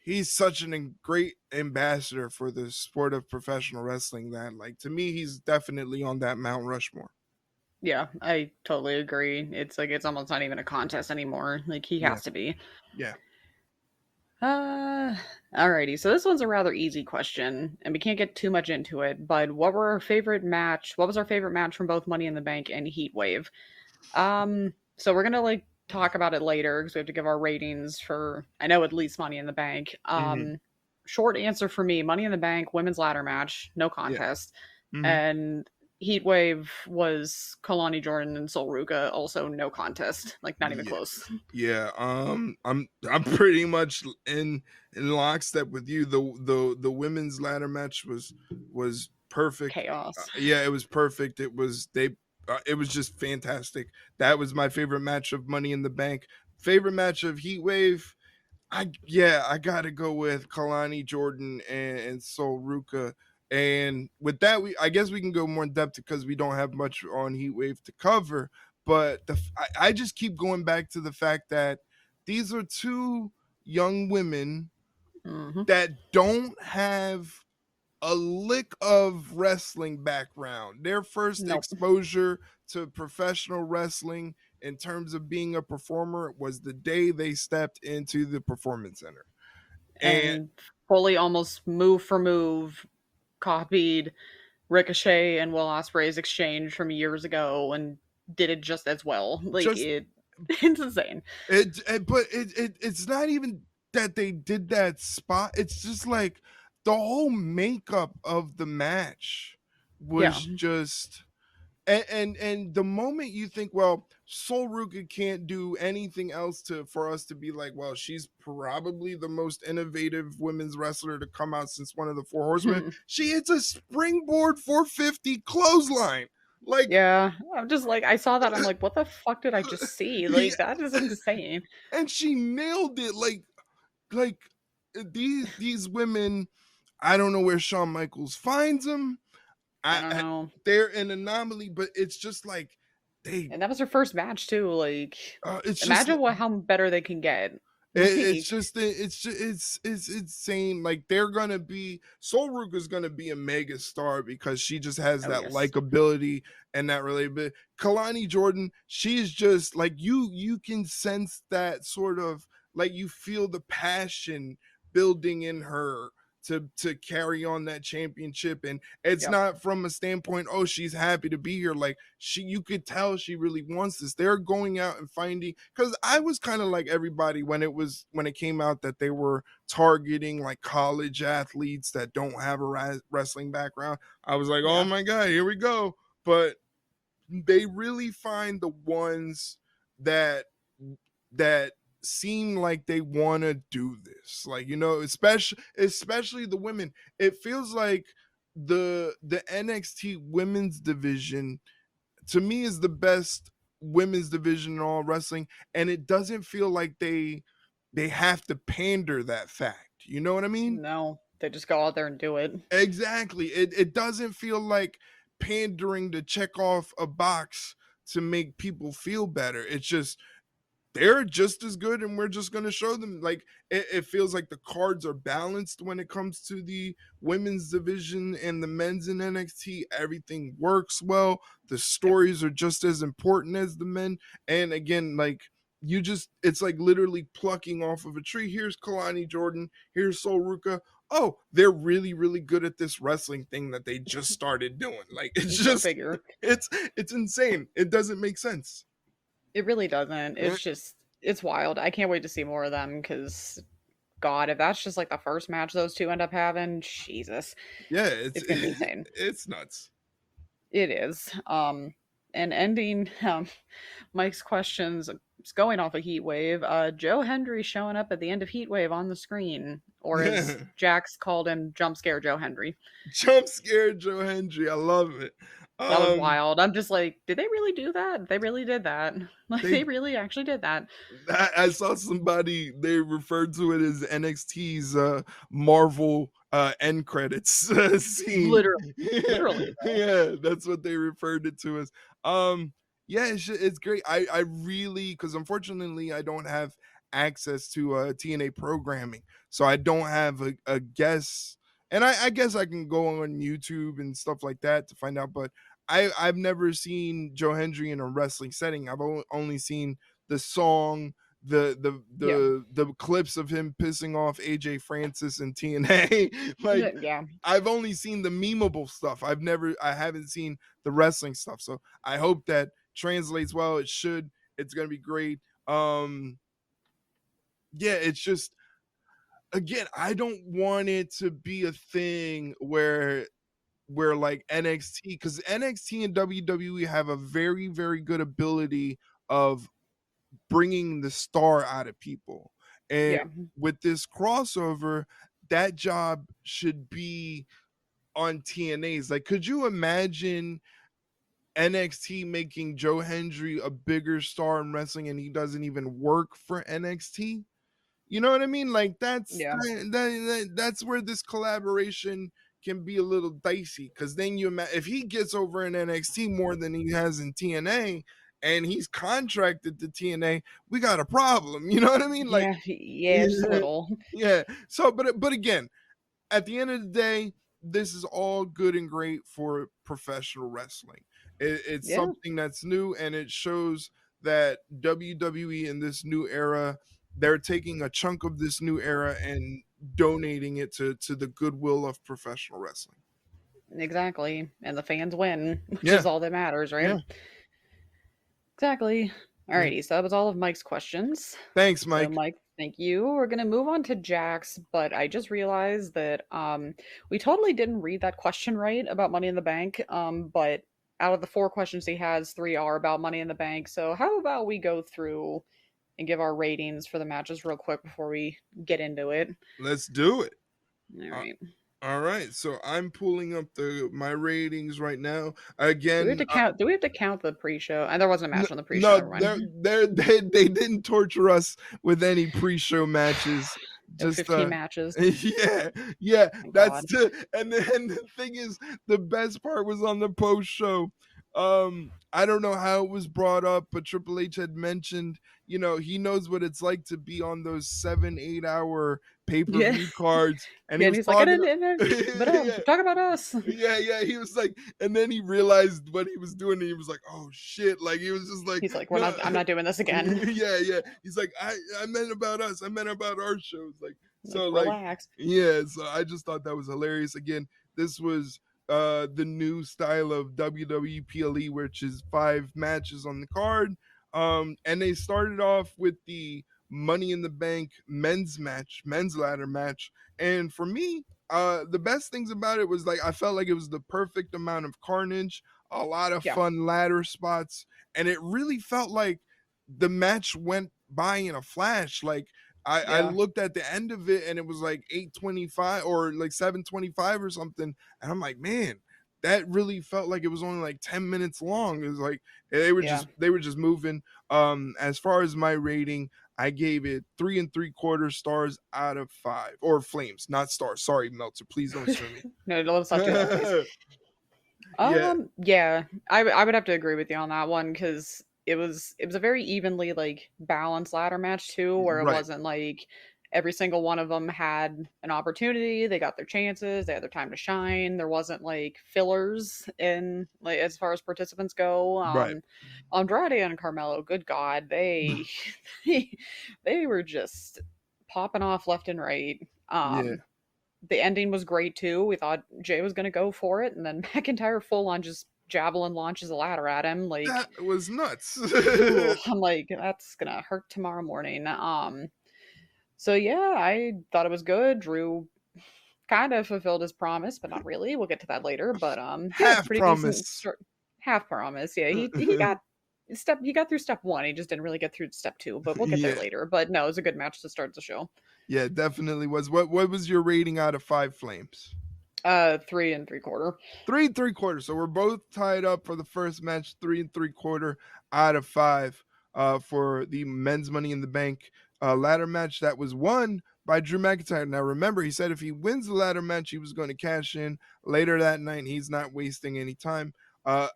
he's such great ambassador for the sport of professional wrestling that like to me he's definitely on that Mount Rushmore. Yeah, I totally agree. It's like it's almost not even a contest anymore. Like he Yeah. has to be. Yeah. Uh, Alrighty. So this one's a rather easy question, and we can't get too much into it. But what was our favorite match from both Money in the Bank and Heatwave? So we're gonna like talk about it later because we have to give our ratings for I know at least Money in the Bank. Hmm. Short answer for me: Money in the Bank women's ladder match, no Yeah. contest, Hmm. and Heatwave was Kalani Jordan and Sol Ruka, also no contest, like not even Yeah. close. Yeah. I'm pretty much in lockstep with you. The women's ladder match was perfect. Chaos. Yeah, it was perfect. It was just fantastic. That was my favorite match of Money in the Bank. Favorite match of Heat Wave. I gotta go with Kalani Jordan and Sol Ruka. And with that, I guess we can go more in depth because we don't have much on Heat Wave to cover. But I just keep going back to the fact that these are two young women Hmm. that don't have a lick of wrestling background. Their first Nope. exposure to professional wrestling in terms of being a performer was the day they stepped into the performance center. And And fully almost move for move copied Ricochet and Will Ospreay's exchange from years ago and did it just as well. Like just it, it's insane. it's not even that they did that spot. It's just like the whole makeup of the match Yeah. was just and the moment you think, well, Sol Ruka can't do anything else for us to be like, well, she's probably the most innovative women's wrestler to come out since one of the Four Horsemen. She hits a springboard 450 clothesline, like, Yeah. I'm just like I saw that. I'm like, what the fuck did I just see? yeah, Like that is insane. and she nailed it. Like these women. I don't know where Shawn Michaels finds them. I don't I know. they're an anomaly, but it's just like they And that was her first match too. Like it's just imagine what how better they can get. it's Like just it's just it's insane. Like they're gonna be Soul Ruka's gonna be a mega star because she just has oh that yes. likability and that relatability. Kalani Jordan, she's just like you can sense that sort of like you feel the passion building in her to carry on that championship. And it's Yep. not from a standpoint, oh, she's happy to be here. Like you could tell she really wants this. They're going out and finding, because I was kind of like everybody when it came out that they were targeting like college athletes that don't have a wrestling background. I was like, oh Yeah. my god, here we go. But they really find the ones that that seem like they want to do this, like, especially the women. It feels like the NXT women's division to me is the best women's division in all wrestling, and it doesn't feel like they have to pander that fact, you know what I mean? No. They just go out there and do it. Exactly. It doesn't feel like pandering to check off a box to make people feel better. It's just they're just as good, and we're just going to show them. Like, it feels like the cards are balanced when it comes to the women's division and the men's in NXT. Everything works well. The Yep. stories are just as important as the men. And again, like, it's like literally plucking off of a tree. Here's Kalani Jordan, here's Sol Ruka. Oh, they're really, really good at this wrestling thing that they just started doing. Like, it's Go just, figure. it's insane. It doesn't make sense. It really doesn't. Yeah, It's wild. I can't wait to see more of them because, God, if that's just like the first match those two end up having, Jesus, it's it's gonna be insane. it's nuts. It is. And ending Mike's questions, going off of Heatwave, Joe Hendry showing up at the end of Heatwave on the screen, or as Jax called him, Jump Scare Joe Hendry. Jump scare Joe Hendry. I love it. That was wild. I'm just like, did they really do that? They really did that. Like, They they really actually did that. I saw somebody, they referred to it as NXT's Marvel end credits scene. Literally. Literally, though. Yeah, that's what they referred it to as. Yeah, it's great. I really, because unfortunately I don't have access to TNA programming, so I don't have a guess. And I guess I can go on YouTube and stuff like that to find out, but I've never seen Joe Hendry in a wrestling setting. I've only seen the song, Yeah. the clips of him pissing off AJ Francis and TNA. Like, Yeah. I've only seen the memeable stuff. I haven't seen the wrestling stuff. So I hope that translates well. It should. It's gonna be great. Yeah, it's just, again, I don't want it to be a thing where like NXT, because NXT and WWE have a very, very good ability of bringing the star out of people. And Yeah. with this crossover, that job should be on TNA's. Like, could you imagine NXT making Joe Hendry a bigger star in wrestling and he doesn't even work for NXT? You know what I mean? Like, Yeah. that's where this collaboration can be a little dicey, because then if he gets over in NXT more than he has in TNA and he's contracted to TNA, we got a problem. You know what I mean? Like, Yeah. Yeah, just a yeah, little. yeah. So, but again, at the end of the day, this is all good and great for professional wrestling. It's Yeah. something that's new, and it shows that WWE in this new era, they're taking a chunk of this new era and donating it to the goodwill of professional wrestling. Exactly. And the fans win, which Yeah, is all that matters, right? yeah, Exactly. yeah. Alrighty, so that was all of Mike's questions. Thanks, So, Mike. Mike, thank you. We're gonna move on to Jax, but I just realized that we totally didn't read that question right about Money in the Bank. But out of the 4 questions he has, 3 are about Money in the Bank. So how about we go through and give our ratings for the matches real quick before we get into it? Let's do it. All Uh, right. all right, so I'm pulling up my ratings right now. Do we have Again, to count? Do we have to count the pre-show? And there wasn't a match on the pre-show. no, Never mind. they didn't torture us with any pre-show matches. No Just 15 matches. yeah, Thank that's God. and then the thing is, the best part was on the post show. I don't know how it was brought up, but Triple H had mentioned, he knows what it's like to be on those 7-8 hour Yeah. pay-per-view cards, and Yeah, he and was he's like, I talking. didn't, but Yeah, talk about us. yeah, he was like, and then he realized what he was doing, and he was like, oh shit, like, he was just like, He's like, no. I'm not doing this again. Yeah, he's like, I meant about us, I meant about our shows, like, Like, so, like, relax. yeah, so I just thought that was hilarious. Again, this was the new style of WWE PLE, which is 5 matches on the card. And they started off with the Money in the Bank men's ladder match. And for me, the best things about it was, like, I felt like it was the perfect amount of carnage, a lot of Yeah. fun ladder spots, and it really felt like the match went by in a flash. Like, I Yeah. looked at the end of it and it was like 8:25 or like 7:25 or something, and I'm like, man, that really felt like it was only like 10 minutes long. It was like Yeah. they were just moving. As far as my rating, I gave it 3 3/4 stars out of 5, or flames, not stars. Sorry, Meltzer, please don't sue me. No, let's not do that, please. Yeah, Yeah, I would have to agree with you on that one because it was a very evenly like balanced ladder match too, where it Right. wasn't like every single one of them had an opportunity, they got their chances, they had their time to shine. There wasn't like fillers in like as far as participants go. Right. Andrade and Carmelo, good God, they they were just popping off left and right. Yeah. The ending was great too. We thought Jay was going to go for it, and then McIntyre full on just javelin launches a ladder at him. That Like, was nuts. ooh, I'm like, that's gonna hurt tomorrow morning. So yeah, I thought it was good. Drew kind of fulfilled his promise, but not really. We'll get to that later. But yeah, Half pretty decent promise. start. Half promise. Yeah, he got through step one. He just didn't really get through step two, but we'll get there Yeah. later. But no, it was a good match to start the show. Yeah, it definitely was. What was your rating out of 5 flames? 3 3/4. 3 3/4. So we're both tied up for the first match, 3 3/4 out of 5 for the men's Money in the Bank ladder match that was won by Drew McIntyre. Now remember, he said if he wins the ladder match, he was going to cash in later that night. He's not wasting any time.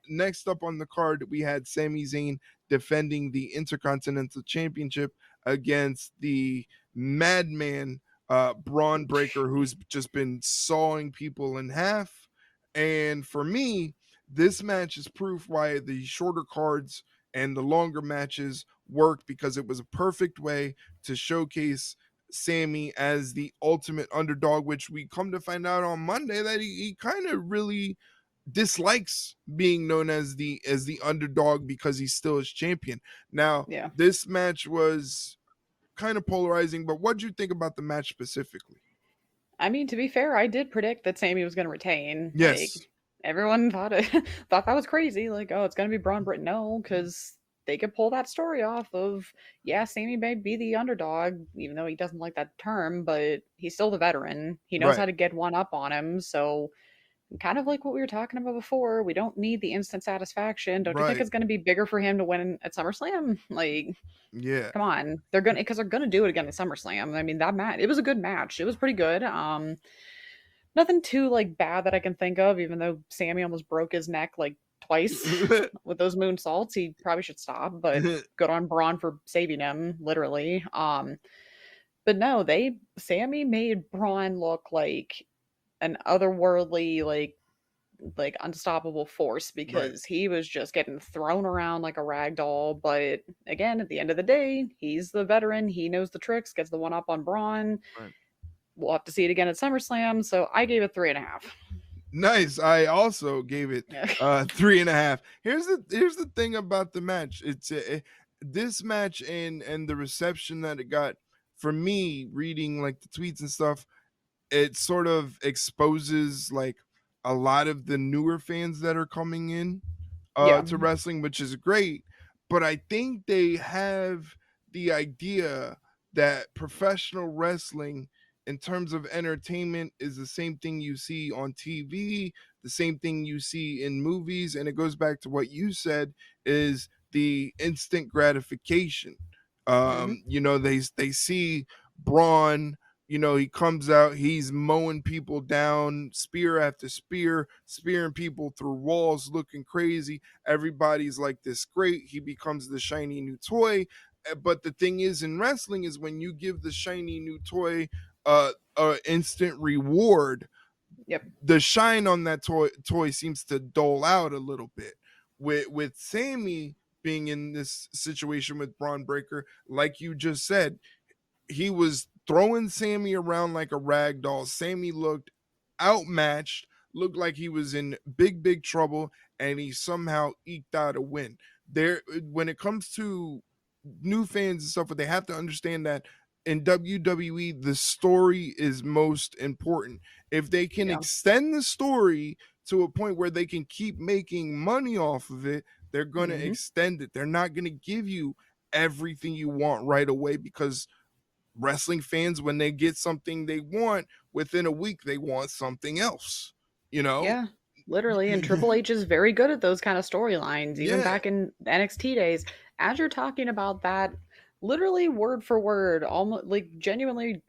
Next up on the card, we had Sami Zayn defending the Intercontinental Championship against the Madman Braun Breaker, who's just been sawing people in half. And for me, this match is proof why the shorter cards and the longer matches work, because it was a perfect way to showcase Sammy as the ultimate underdog, which we come to find out on Monday that he kind of really dislikes being known as the underdog because he's still his champion. Now, Yeah. this match was kind of polarizing, but what do you think about the match specifically? I mean, to be fair, I did predict that Sammy was going to retain. Like Yes. everyone thought it, thought that was crazy. Like, oh, it's going to be Braun Britt. No, because they could pull that story off of, yeah, Sammy may be the underdog, even though he doesn't like that term, but he's still the veteran. He knows how Right. to get one up on him. So kind of like what we were talking about before, we don't need the instant satisfaction. Don't you think Right. it's going to be bigger for him to win at SummerSlam? Like, Yeah. come on, they're gonna do it again at SummerSlam. I mean, that match, it was a good match. It was pretty good. Nothing too like bad that I can think of. Even though Sammy almost broke his neck like twice with those moonsaults, he probably should stop. But good on Braun for saving him, literally. But no, Sammy made Braun look like an otherworldly like unstoppable force Right. because he was just getting thrown around like a rag doll. But again, at the end of the day, he's the veteran. He knows the tricks, gets the one up on Braun. Right. We'll have to see it again at SummerSlam. So I gave it 3.5. Nice. I also gave it Yeah. 3.5. Here's the thing about the match. This match and the reception that it got, for me, reading like the tweets and stuff, it sort of exposes like a lot of the newer fans that are coming in Yeah. to wrestling, which is great. But I think they have the idea that professional wrestling, in terms of entertainment, is the same thing you see on TV, the same thing you see in movies. And it goes back to what you said, is the instant gratification. Hmm. They see Braun, he comes out, he's mowing people down, spear after spear, spearing people through walls, looking crazy. Everybody's like, this great. He becomes the shiny new toy. But the thing is, in wrestling, is when you give the shiny new toy instant reward, Yep. the shine on that toy seems to dull out a little bit. With Sammy being in this situation with Braun Breaker, like you just said, he was throwing Sammy around like a rag doll. Sammy looked outmatched, looked like he was in big trouble, and he somehow eked out a win. There, when it comes to new fans and stuff, but they have to understand that in WWE, the story is most important. If they can Yeah. extend the story to a point where they can keep making money off of it, they're going to Hmm. extend it. They're not going to give you everything you want right away, because wrestling fans, when they get something they want, within a week they want something else, you know. Yeah. Literally. And Triple H is very good at those kind of storylines, even Yeah. back in NXT days. As you're talking about that, literally word for word, almost like genuinely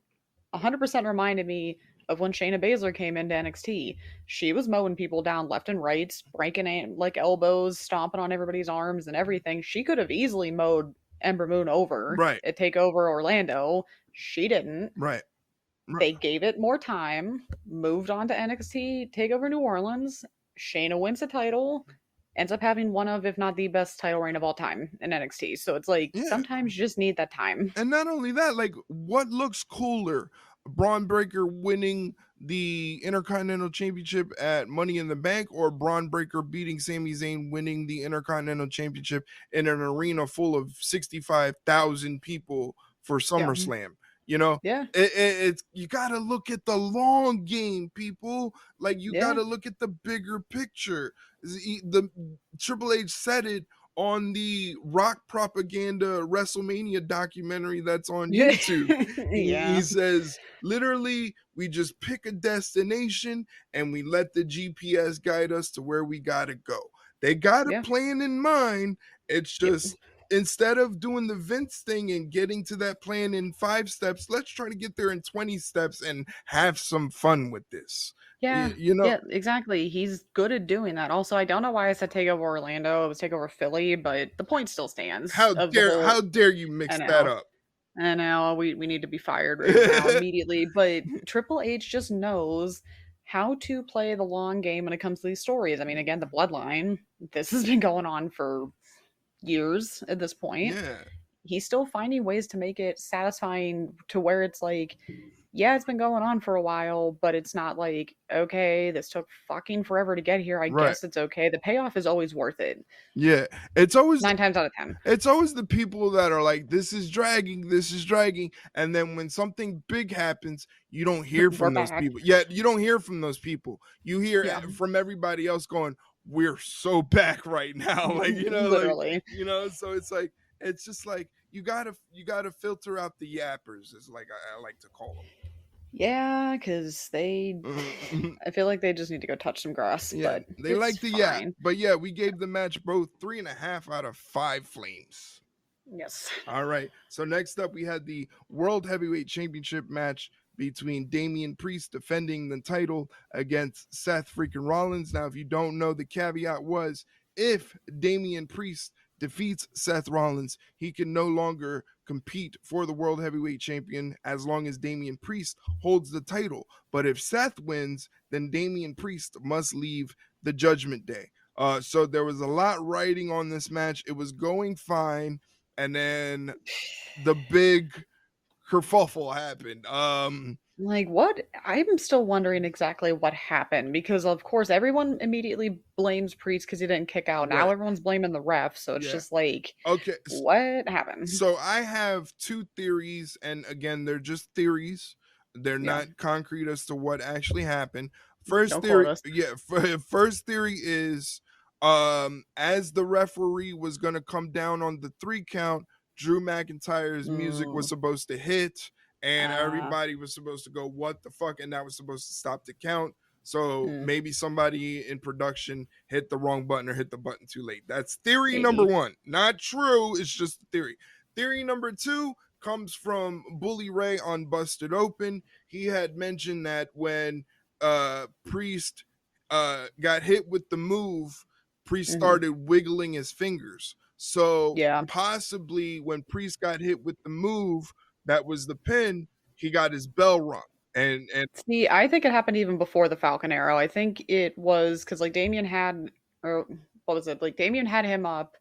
100% reminded me of when Shayna Baszler came into NXT. She was mowing people down left and right, breaking like elbows, stomping on everybody's arms and everything. She could have easily mowed Ember Moon over Right, at Takeover Orlando. She didn't. right, right. They gave it more time, moved on to NXT Takeover New Orleans. Shayna wins the title, ends up having one of, if not the best title reign of all time in NXT. So it's like Yeah. sometimes you just need that time. And not only that, like, what looks cooler? Braun Breaker winning the Intercontinental Championship at Money in the Bank, or Braun Breaker beating Sami Zayn, winning the Intercontinental Championship in an arena full of 65,000 people for Yeah. SummerSlam? You know, Yeah. it's you got to look at the long game, people. Like, you got Yeah. to look at the bigger picture. The Triple H said it on the Rock Propaganda WrestleMania documentary that's on YouTube. He Yeah. says, literally, we just pick a destination and we let the GPS guide us to where we gotta go. They got a Yeah. plan in mind. It's Yep. just, instead of doing the Vince thing and getting to that plan in 5 steps, let's try to get there in 20 steps and have some fun with this. Yeah. You know, Yeah, exactly. He's good at doing that. Also, I don't know why I said Takeover Orlando. It was Takeover Philly, but the point still stands how of the dare whole. how dare you mix I that know. up? I know we need to be fired right now immediately. But Triple H just knows how to play the long game when it comes to these stories. I mean, again, the bloodline, this has been going on for years at this point. Yeah. He's still finding ways to make it satisfying to where it's like, yeah, it's been going on for a while, but it's not like, okay, this took fucking forever to get here. I Right. guess it's okay. The payoff is always worth it. Yeah. It's always 9 times out of 10. It's always the people that are like, this is dragging. And then when something big happens, you don't hear We're from those back. people. Yeah, you don't hear from those people. You hear Yeah. from everybody else going, we're so back right now. Like, Literally. So it's like, it's just like, you gotta filter out the yappers, is like I like to call them. Yeah, because they, I feel like they just need to go touch some grass. Yeah, but they it's like the fine. yap. But yeah, we gave the match both 3.5 out of 5 flames. Yes. All right. So next up, we had the World Heavyweight Championship match between Damian Priest defending the title against Seth freaking Rollins. Now, if you don't know, the caveat was, if Damian Priest defeats Seth Rollins, he can no longer compete for the World Heavyweight Champion as long as Damian Priest holds the title. But if Seth wins, then Damian Priest must leave the Judgment Day. So there was a lot riding on this match. It was going fine, and then the big kerfuffle happened. Like, what? I'm still wondering exactly what happened because, of course, everyone immediately blames Priest because he didn't kick out. Now Right. everyone's blaming the ref. So it's Yeah. just like, Okay. what happened? So I have 2 theories, and again, they're just theories. They're Yeah. not concrete as to what actually happened. Don't First quote theory, us. yeah. First theory is, as the referee was going to come down on the 3 count, Drew McIntyre's music was supposed to hit, and everybody was supposed to go, what the fuck? And that was supposed to stop the count. So maybe somebody in production hit the wrong button or hit the button too late. That's theory number 1. Not true. It's just a theory. Theory number 2 comes from Bully Ray on Busted Open. He had mentioned that when Priest got hit with the move, Priest started wiggling his fingers. So possibly when Priest got hit with the move, that was the pin, he got his bell rung. And see, I think it happened even before the Falcon Arrow. I think it was because like Damien had, or what was it? Like Damien had him up,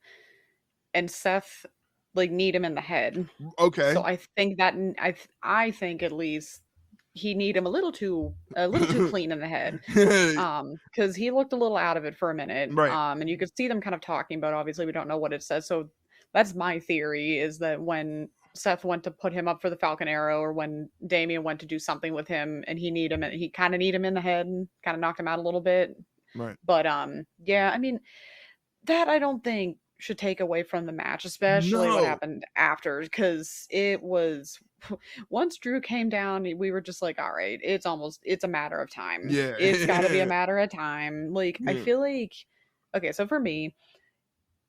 and Seth like kneed him in the head. Okay. So I think that I think at least he kneed him a little too clean in the head. Because he looked a little out of it for a minute. Right. And you could see them kind of talking, but obviously we don't know what it says. So that's my theory, is that when Seth went to put him up for the Falcon Arrow, or when Damien went to do something with him and he kind of kneed him in the head and kind of knocked him out a little bit. Right. But yeah, I mean, that I don't think should take away from the match, especially what happened after, because it was, once Drew came down, we were just like, all right, it's a matter of time. Yeah. It's got to be a matter of time. Like, Yeah. I feel like, okay, so for me,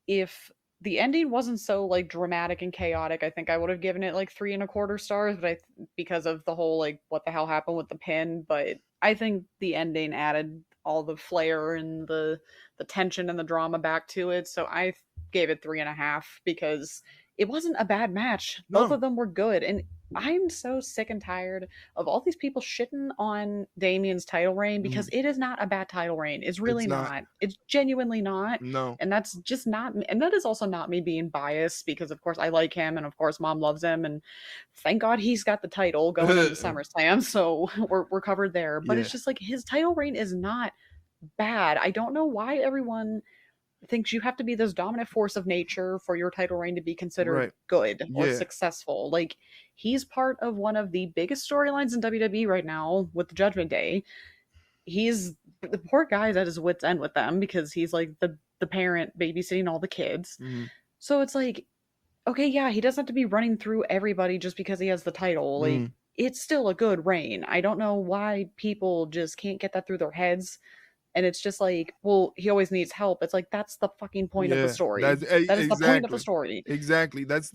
if the ending wasn't so like dramatic and chaotic. I think I would have given it like 3.25 stars, but because of the whole like what the hell happened with the pin. But I think the ending added all the flair and the tension and the drama back to it. So I gave it 3.5 because it wasn't a bad match. Both No, of them were good, and I'm so sick and tired of all these people shitting on Damien's title reign because mhm, it is not a bad title reign. It's it's really not. not. It's genuinely not. No. And that's just not, and that is also not me being biased because, of course, I like him and, of course, mom loves him. And thank God he's got the title going into SummerSlam. So we're covered there. But Yeah, it's just like his title reign is not bad. I don't know why everyone thinks you have to be this dominant force of nature for your title reign to be considered right. good or Yeah. successful. Like, he's part of one of the biggest storylines in WWE right now with the Judgment Day. He's the poor guy's at his wits' end with them because he's like the parent babysitting all the kids. Mhm, So it's like, okay, yeah, he doesn't have to be running through everybody just because he has the title. Like, mhm. it's still a good reign. I don't know why people just can't get that through their heads. And it's just like, well, he always needs help. It's like, that's the fucking point of the Yeah, story. that's That is the point of the exactly. story. Exactly. That's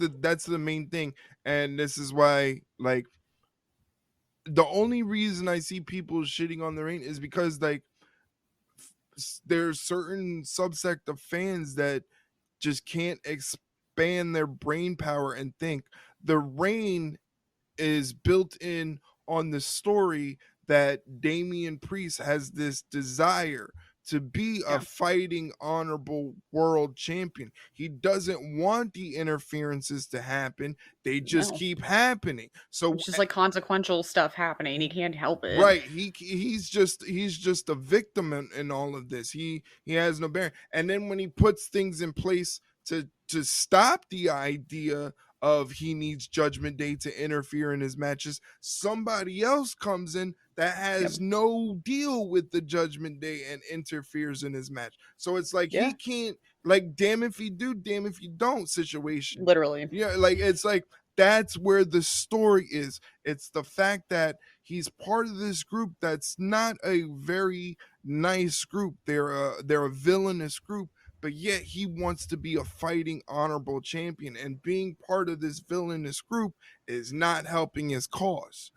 the main thing. And this is why, like, the only reason I see people shitting on the reign is because, like, there's certain subsect of fans that just can't expand their brain power and think. The reign is built in on the story that Damian Priest has this desire to be a Yeah. fighting honorable world champion. He doesn't want the interferences to happen. They just No. keep happening. So It's just like consequential stuff happening. He can't help it. right, he's just a victim in all of this. He has no bearing. And then when he puts things in place to stop the idea of he needs Judgment Day to interfere in his matches, somebody else comes in that Yep. has no deal with the Judgment Day and interferes in his match. So it's like he Yeah. can't, like, damn if you do, damn if you don't situation. Literally. Yeah, like it's like that's where the story is. It's the fact that he's part of this group that's not a very nice group. They're a villainous group, but yet he wants to be a fighting honorable champion, and being part of this villainous group is not helping his cause.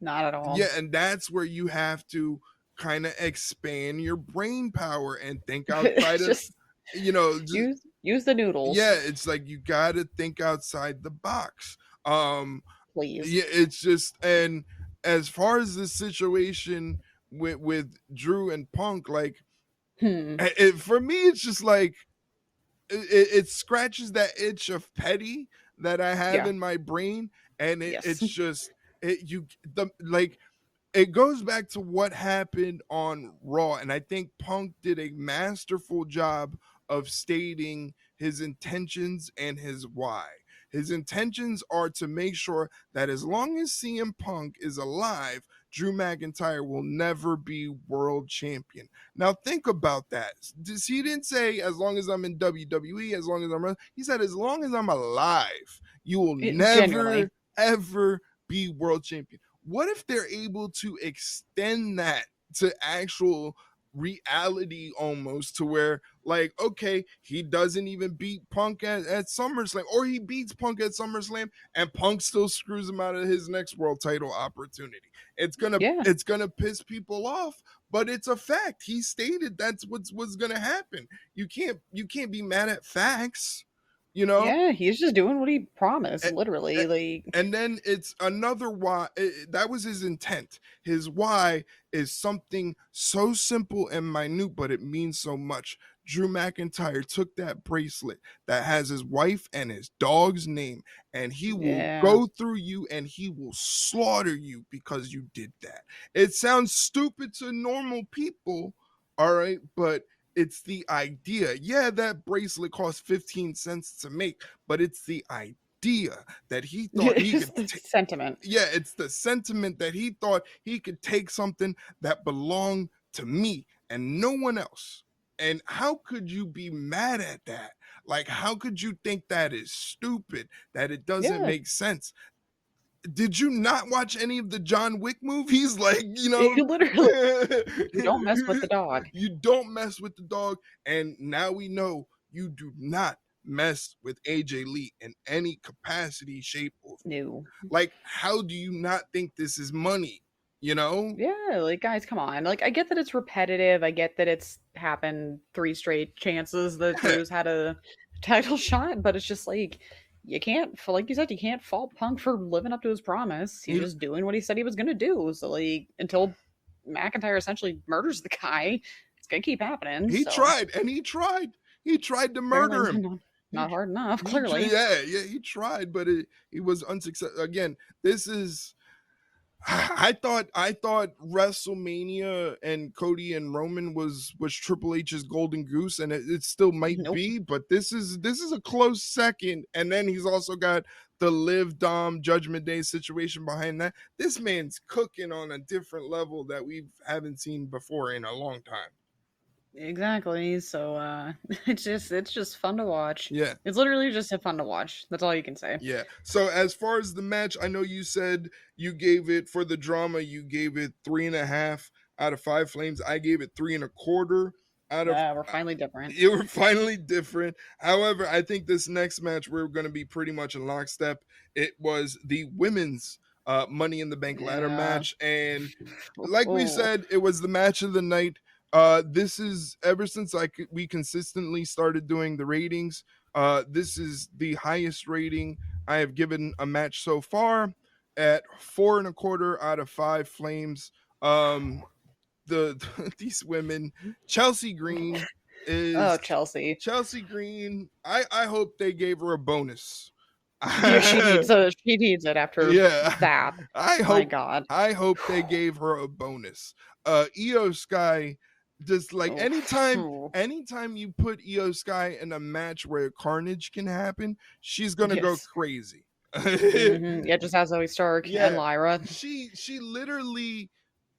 Not at all. Yeah, and that's where you have to kind of expand your brain power and think outside of, Just you know, use the yeah, noodles, it's like you got to think outside the box. um please. yeah, it's just, and as far as the situation with Drew and Punk, like, Hmm. for me it's just like it scratches that itch of petty that I have Yeah. in my brain, and Yes. it's just the, like, it goes back to what happened on Raw, and I think Punk did a masterful job of stating his intentions and his why. His intentions are to make sure that as long as CM Punk is alive, Drew McIntyre will never be world champion. Now think about that. He didn't say as long as I'm in WWE, as long as he said as long as I'm alive, you will Genuinely. never ever be world champion. What if they're able to extend that to actual reality, almost, to where, like, okay, he doesn't even beat Punk at SummerSlam, or he beats Punk at SummerSlam and Punk still screws him out of his next world title opportunity. It's gonna Yeah. it's gonna piss people off, but it's a fact. He stated that's what's gonna happen. You can't be mad at facts, you know. Yeah. He's just doing what he promised, A- literally. a- Like, and then it's another why. That was his intent. His why is something so simple and minute, but it means so much. Drew McIntyre took that bracelet that has his wife and his dog's name, and he will yeah. go through you and he will slaughter you because you did that. It sounds stupid to normal people, all right, but it's the idea. Yeah, that bracelet cost 15 cents to make, but it's the idea that he thought he Just could the sentiment. yeah, it's the sentiment that he thought he could take something that belonged to me and no one else. And how could you be mad at that? Like, how could you think that is stupid, that it doesn't Yeah. make sense? Did you not watch any of the John Wick movies? Like, Literally. You don't mess with the dog. you don't mess with the dog. And now we know you do not mess with AJ Lee in any capacity, shape, or form. No. Like, how do you not think this is money? You know? Yeah, like guys, come on. Like I get that it's repetitive. I get that it's happened 3 straight chances that Drew's had a title shot, but it's just like you can't, like you said, you can't fault Punk for living up to his promise. He's he, just doing what he said he was gonna do. So like until McIntyre essentially murders the guy, it's gonna keep happening. he So tried, and he tried to apparently murder him. not hard enough, He clearly. yeah, he tried, but he was unsuccessful. Again, this is I thought WrestleMania and Cody and Roman was Triple H's golden goose, and it still might Nope. be, but this is a close second. And then he's also got the Liv Dom Judgment Day situation behind that. This man's cooking on a different level that we haven't seen before in a long time. Exactly. So it's just fun to watch. Yeah. It's literally just fun to watch. That's all you can say. Yeah. So as far as the match, I know you said you gave it, for the drama, you gave it 3.5 out of 5 flames. I gave it 3.25 out of. We're finally different. You were finally different. However, I think this next match we're going to be pretty much in lockstep. It was the women's Money in the Bank ladder match, and like we said, it was the match of the night. This is, ever since we consistently started doing the ratings, this is the highest rating I have given a match so far, at 4.25 out of 5 flames. These women, Chelsea Green is Chelsea. Chelsea Green. I hope they gave her a bonus. Yeah, she needs it after that. My God. I hope they gave her a bonus. Io Sky, just like anytime you put Io Sky in a match where carnage can happen, she's gonna go crazy. Mm-hmm. Yeah, just as Zoe Stark and Lyra. She literally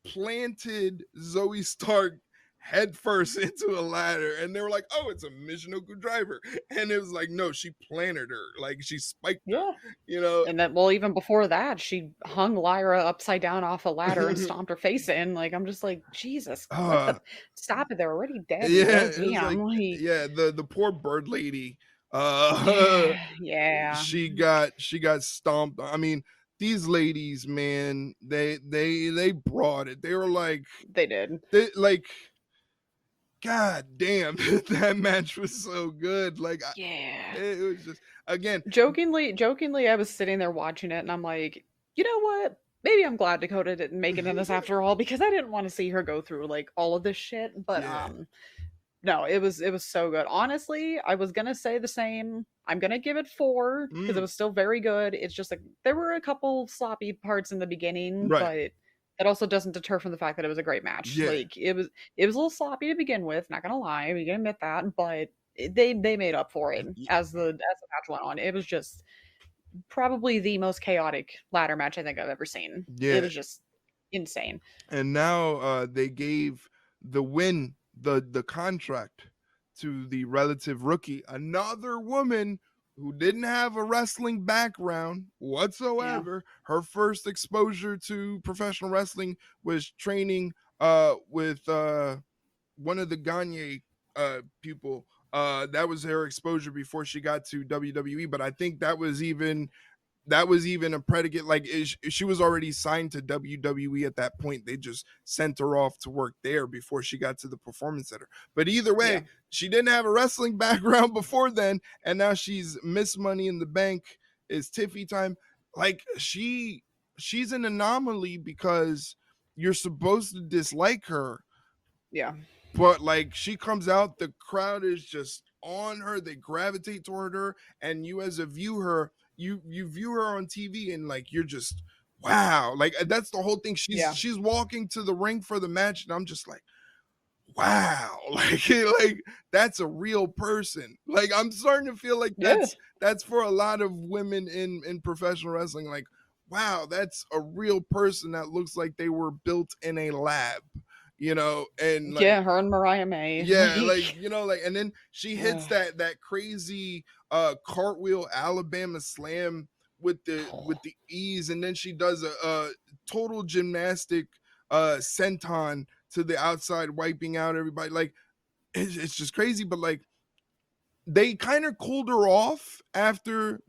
planted Zoe Stark headfirst into a ladder, and they were like, "Oh, it's a Michinoku driver," and it was like, no, she planted her, like she spiked her, you know. And then, well, even before that, she hung Lyra upside down off a ladder and stomped her face in. Like, I'm just like, Jesus, stop it! They're already dead. Yeah, the poor bird lady. She got stomped. I mean, these ladies, man, they brought it. They were like, they did. God damn, that match was so good. Like, it was just, again, jokingly, I was sitting there watching it, and I'm like, you know what? Maybe I'm glad Dakota didn't make it in this after all, because I didn't want to see her go through like all of this shit. But no, it was so good. Honestly, I was gonna say the same. I'm gonna give it 4 because it was still very good. It's just like there were a couple sloppy parts in the beginning, but that also doesn't deter from the fact that it was a great match. Like it was a little sloppy to begin with, not gonna lie, we can admit that, but they made up for it as the match went on. It was just probably the most chaotic ladder match I think I've ever seen. It was just insane. And now they gave the win, the contract, to the relative rookie, another woman who didn't have a wrestling background whatsoever. Her first exposure to professional wrestling was training with one of the Gagne people. That was her exposure before she got to WWE, but I think that was even a predicate. Like, she was already signed to WWE at that point. They just sent her off to work there before she got to the Performance Center. But either way, she didn't have a wrestling background before then, and now she's Miss Money in the Bank. It's Tiffy time. Like, she's an anomaly because you're supposed to dislike her. But like, she comes out, the crowd is just on her. They gravitate toward her, and you as a viewer, you view her on TV, and like, you're just, wow. Like, that's the whole thing. She's walking to the ring for the match, and I'm just like, wow. Like that's a real person. Like, I'm starting to feel like that's for a lot of women in professional wrestling. Like, wow, that's a real person that looks like they were built in a lab. You know, and like, her and Mariah May. Like, you know, like, and then she hits that crazy cartwheel Alabama slam with the ease, and then she does a total gymnastic senton to the outside, wiping out everybody. Like, it's just crazy. But like, they kind of cooled her off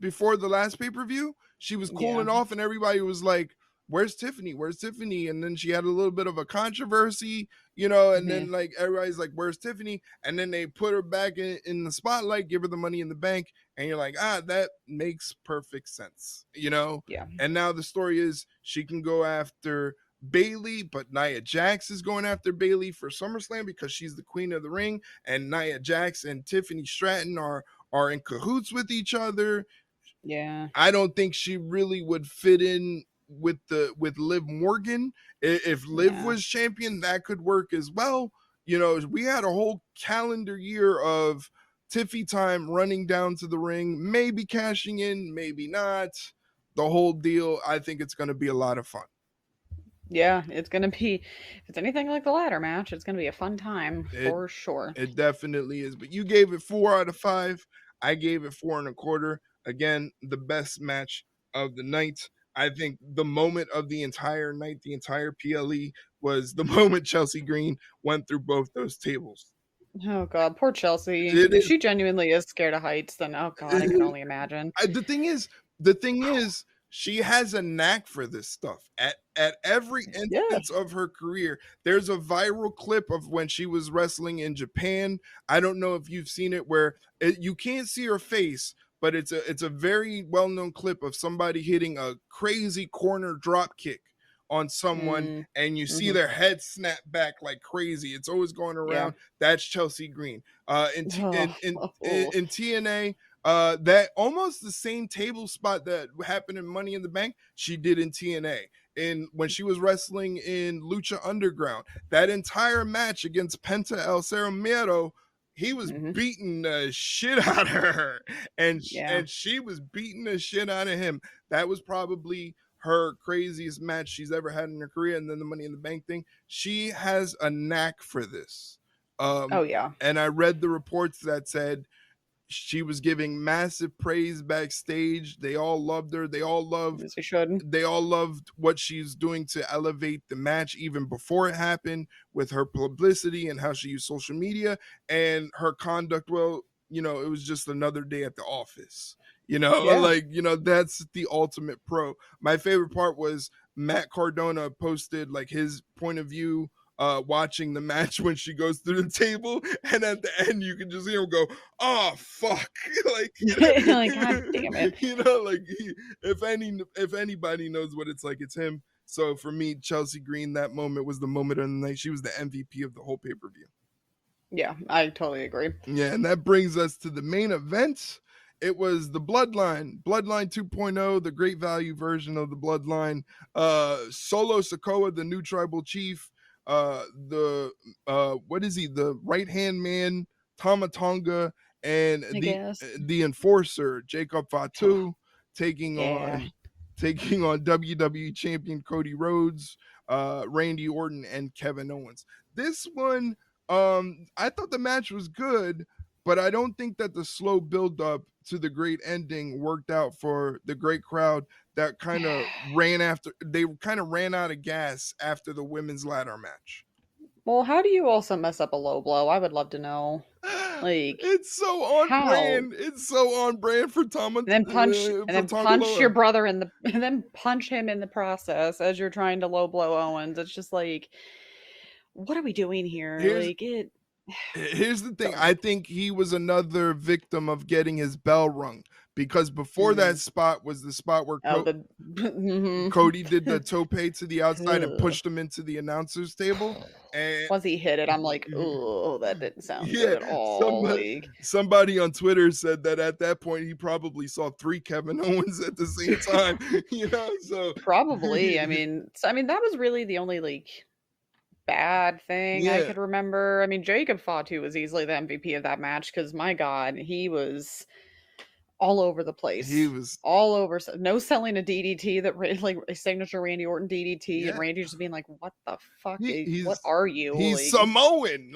before the last pay-per-view. She was Yeah. cooling off and everybody was like, where's Tiffany? Where's Tiffany? And then she had a little bit of a controversy, and then like everybody's like, where's Tiffany? And then they put her back in the spotlight, give her the Money in the Bank, and you're like, that makes perfect sense, Yeah. And now the story is she can go after Bailey, but Nia Jax is going after Bailey for SummerSlam because she's the queen of the ring, and Nia Jax and Tiffany Stratton are in cahoots with each other. Yeah. I don't think she really would fit in with Liv Morgan. If Liv was champion, that could work as well. We had a whole calendar year of Tiffy time running down to the ring, maybe cashing in, maybe not. The whole deal. I think it's going to be a lot of fun. Yeah, it's gonna be. If it's anything like the ladder match, it's gonna be a fun time for sure. It definitely is. But you gave it 4 out of 5. I gave it 4.25. Again, the best match of the night. I think the moment of the entire night, the entire PLE, was the moment Chelsea Green went through both those tables. Oh god, poor Chelsea. It If is. she genuinely is scared of heights, then oh god, I can only imagine. The thing is, she has a knack for this stuff. At every instance of her career, there's a viral clip of when she was wrestling in Japan. I don't know if you've seen it, where you can't see her face, but it's a very well-known clip of somebody hitting a crazy corner drop kick on someone, and you see their head snap back like crazy. It's always going around. That's Chelsea Green. In TNA, that almost the same table spot that happened in Money in the Bank, she did in TNA. And when she was wrestling in Lucha Underground, that entire match against Penta El Cero Miedo, he was beating the shit out of her, and she was beating the shit out of him. That was probably her craziest match she's ever had in her career. And then the Money in the Bank thing, she has a knack for this. And I read the reports that said she was giving massive praise backstage. They all loved her. They all loved what she's doing to elevate the match even before it happened, with her publicity and how she used social media and her conduct. Well, it was just another day at the office. That's the ultimate pro. My favorite part was Matt Cardona posted like his point of view watching the match when she goes through the table, and at the end you can just hear him go, "Oh fuck!" like God damn it. If anybody knows what it's like, it's him. So for me, Chelsea Green, that moment was the moment of the night. She was the MVP of the whole pay-per-view. Yeah, I totally agree. Yeah, and that brings us to the main event. It was the Bloodline 2.0, the Great Value version of the Bloodline. Solo Sikoa, the new tribal chief, the right hand man, Tama Tonga, and the enforcer, Jacob Fatu, taking on WWE champion Cody Rhodes, Randy Orton, and Kevin Owens. This one, I thought the match was good, but I don't think that the slow build up to the great ending worked out for the great crowd that kind of ran out of gas after the women's ladder match. Well, how do you also mess up a low blow? I would love to know. Like, it's so on brand. It's so on brand for Tama. And then punch your brother and then punch him in the process as you're trying to low blow Owens. It's just like, what are we doing here? Here's the thing. I think he was another victim of getting his bell rung, because before that spot was the spot where Cody did the tope to the outside and pushed him into the announcer's table. And once he hit it, I'm like, oh, that didn't sound good at all. Somebody on Twitter said that at that point he probably saw 3 Kevin Owens at the same time. So probably. I mean, that was really the only bad thing I could remember. I mean, Jacob Fatu was easily the MVP of that match because, my God, he was all over the place. He was all over. No selling a DDT a signature Randy Orton DDT, and Randy just being like, "What the fuck? What are you?" He's Samoan.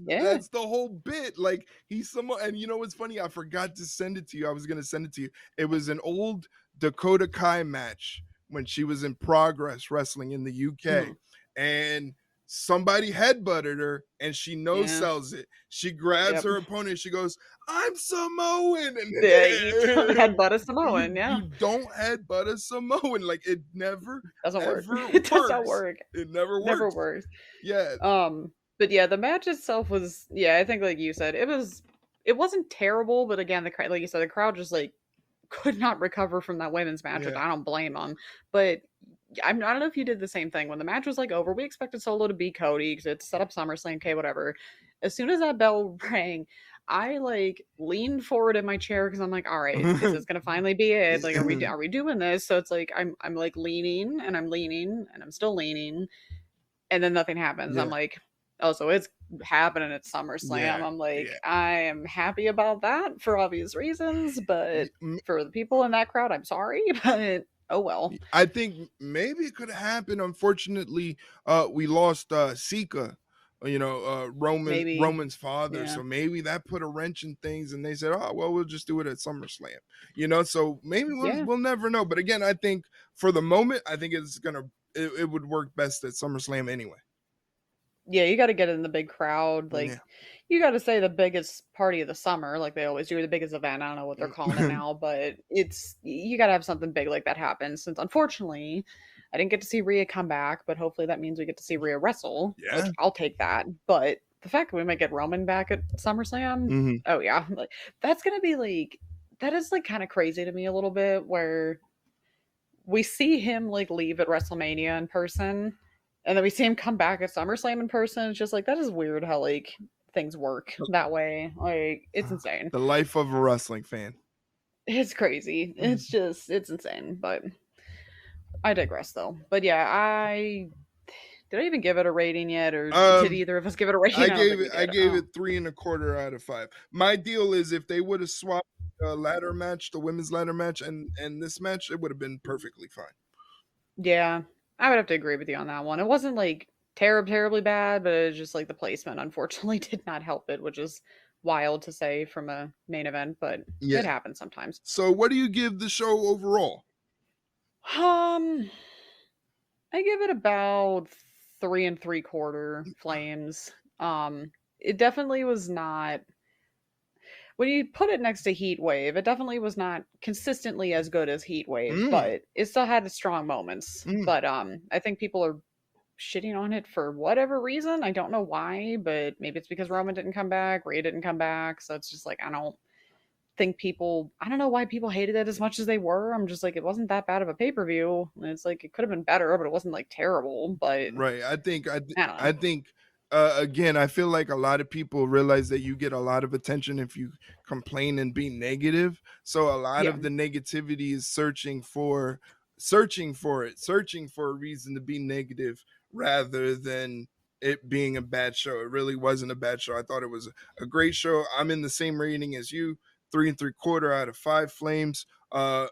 That's the whole bit. Like, he's Samoan. And you know what's funny? I forgot to send it to you. I was gonna send it to you. It was an old Dakota Kai match when she was in Progress Wrestling in the UK, and somebody headbutted her and she no Yeah. sells it. She grabs Yep. her opponent. She goes, "I'm Samoan." And Yeah, you don't headbutt a Samoan, yeah. you don't headbutt a Samoan. Like, it never Doesn't work. ever It does not works. work. It never Never works. works. Yeah. But yeah, the match itself was, yeah, I think like you said, it wasn't terrible, but again, the like you said, the crowd just like could not recover from that women's match, which Yeah. I don't blame them. But I don't know if you did the same thing when the match was like over. We expected Solo to beat Cody because it's set up SummerSlam, okay, whatever. As soon as that bell rang, I like leaned forward in my chair because I'm like, all right, this is gonna finally be it. Like, are we doing this? So it's like I'm like leaning and I'm leaning and I'm still leaning, and then nothing happens. Yeah. I'm like, oh, so it's happening at SummerSlam. Yeah, I'm like, yeah. I am happy about that for obvious reasons, but for the people in that crowd, I'm sorry, but oh well. I think maybe it could have happened. Unfortunately, we lost Sika, Maybe. Roman's father. Yeah. So maybe that put a wrench in things, and they said, "Oh, well, we'll just do it at SummerSlam." So maybe Yeah. we'll never know. But again, I think for the moment, I think it would work best at SummerSlam anyway. Yeah, you got to get it in the big crowd. Like, Yeah. you got to say the biggest party of the summer, like they always do, the biggest event. I don't know what they're calling it now, but you got to have something big like that happen. Since unfortunately, I didn't get to see Rhea come back, but hopefully that means we get to see Rhea wrestle, which Yeah. I'll take that. But the fact that we might get Roman back at SummerSlam, Mhm. oh yeah, like that's gonna be like that is like kind of crazy to me a little bit, where we see him like leave at WrestleMania in person, and then we see him come back at SummerSlam in person. It's just like that is weird how like things work that way. Like it's insane. The life of a wrestling fan. It's crazy. It's insane. But I digress though. But yeah, I did I even give it a rating yet, or did either of us give it a rating? I don't think we did. I gave it 3.25 out of 5. My deal is if they would have swapped the ladder match, the women's ladder match, and this match, it would have been perfectly fine. Yeah, I would have to agree with you on that one. It wasn't like terribly bad, but it was just like the placement unfortunately did not help it, which is wild to say from a main event, but Yeah. it happens sometimes. So what do you give the show overall? I give it about 3 3/4 flames. It definitely was not, when you put it next to Heatwave, it definitely was not consistently as good as Heatwave, but it still had its strong moments. But I think people are shitting on it for whatever reason. I don't know why, but maybe it's because Roman didn't come back, Rhea didn't come back, so it's just like I don't know why people hated it as much as they were. I'm just like, it wasn't that bad of a pay-per-view. And it's like it could have been better, but it wasn't like terrible. But right, I think I again, I feel like a lot of people realize that you get a lot of attention if you complain and be negative. So a lot of the negativity is searching for a reason to be negative rather than it being a bad show. It really wasn't a bad show. I thought it was a great show. I'm in the same rating as you, 3.75 out of 5 flames. A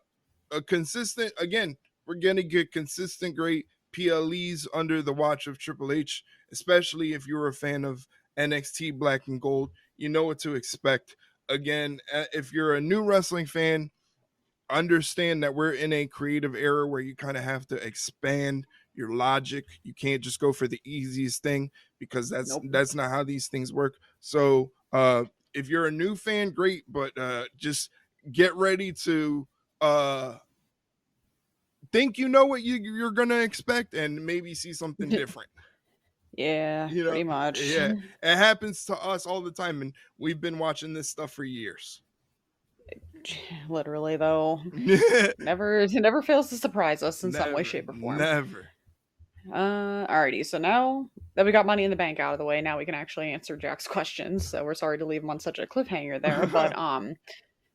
consistent, again, we're gonna get consistent great PLEs under the watch of Triple H, especially if you're a fan of NXT Black and Gold. You know what to expect. Again, if you're a new wrestling fan, understand that we're in a creative era where you kind of have to expand your logic. You can't just go for the easiest thing because that's not how these things work. So if you're a new fan, great, but just get ready to think you know what you're gonna expect and maybe see something different. Yeah, pretty much. Yeah, it happens to us all the time, and we've been watching this stuff for years. Literally, though, it never fails to surprise us in some way, shape, or form. Never. Alrighty. So now that we got Money in the Bank out of the way, now we can actually answer Jack's questions. So we're sorry to leave him on such a cliffhanger there, but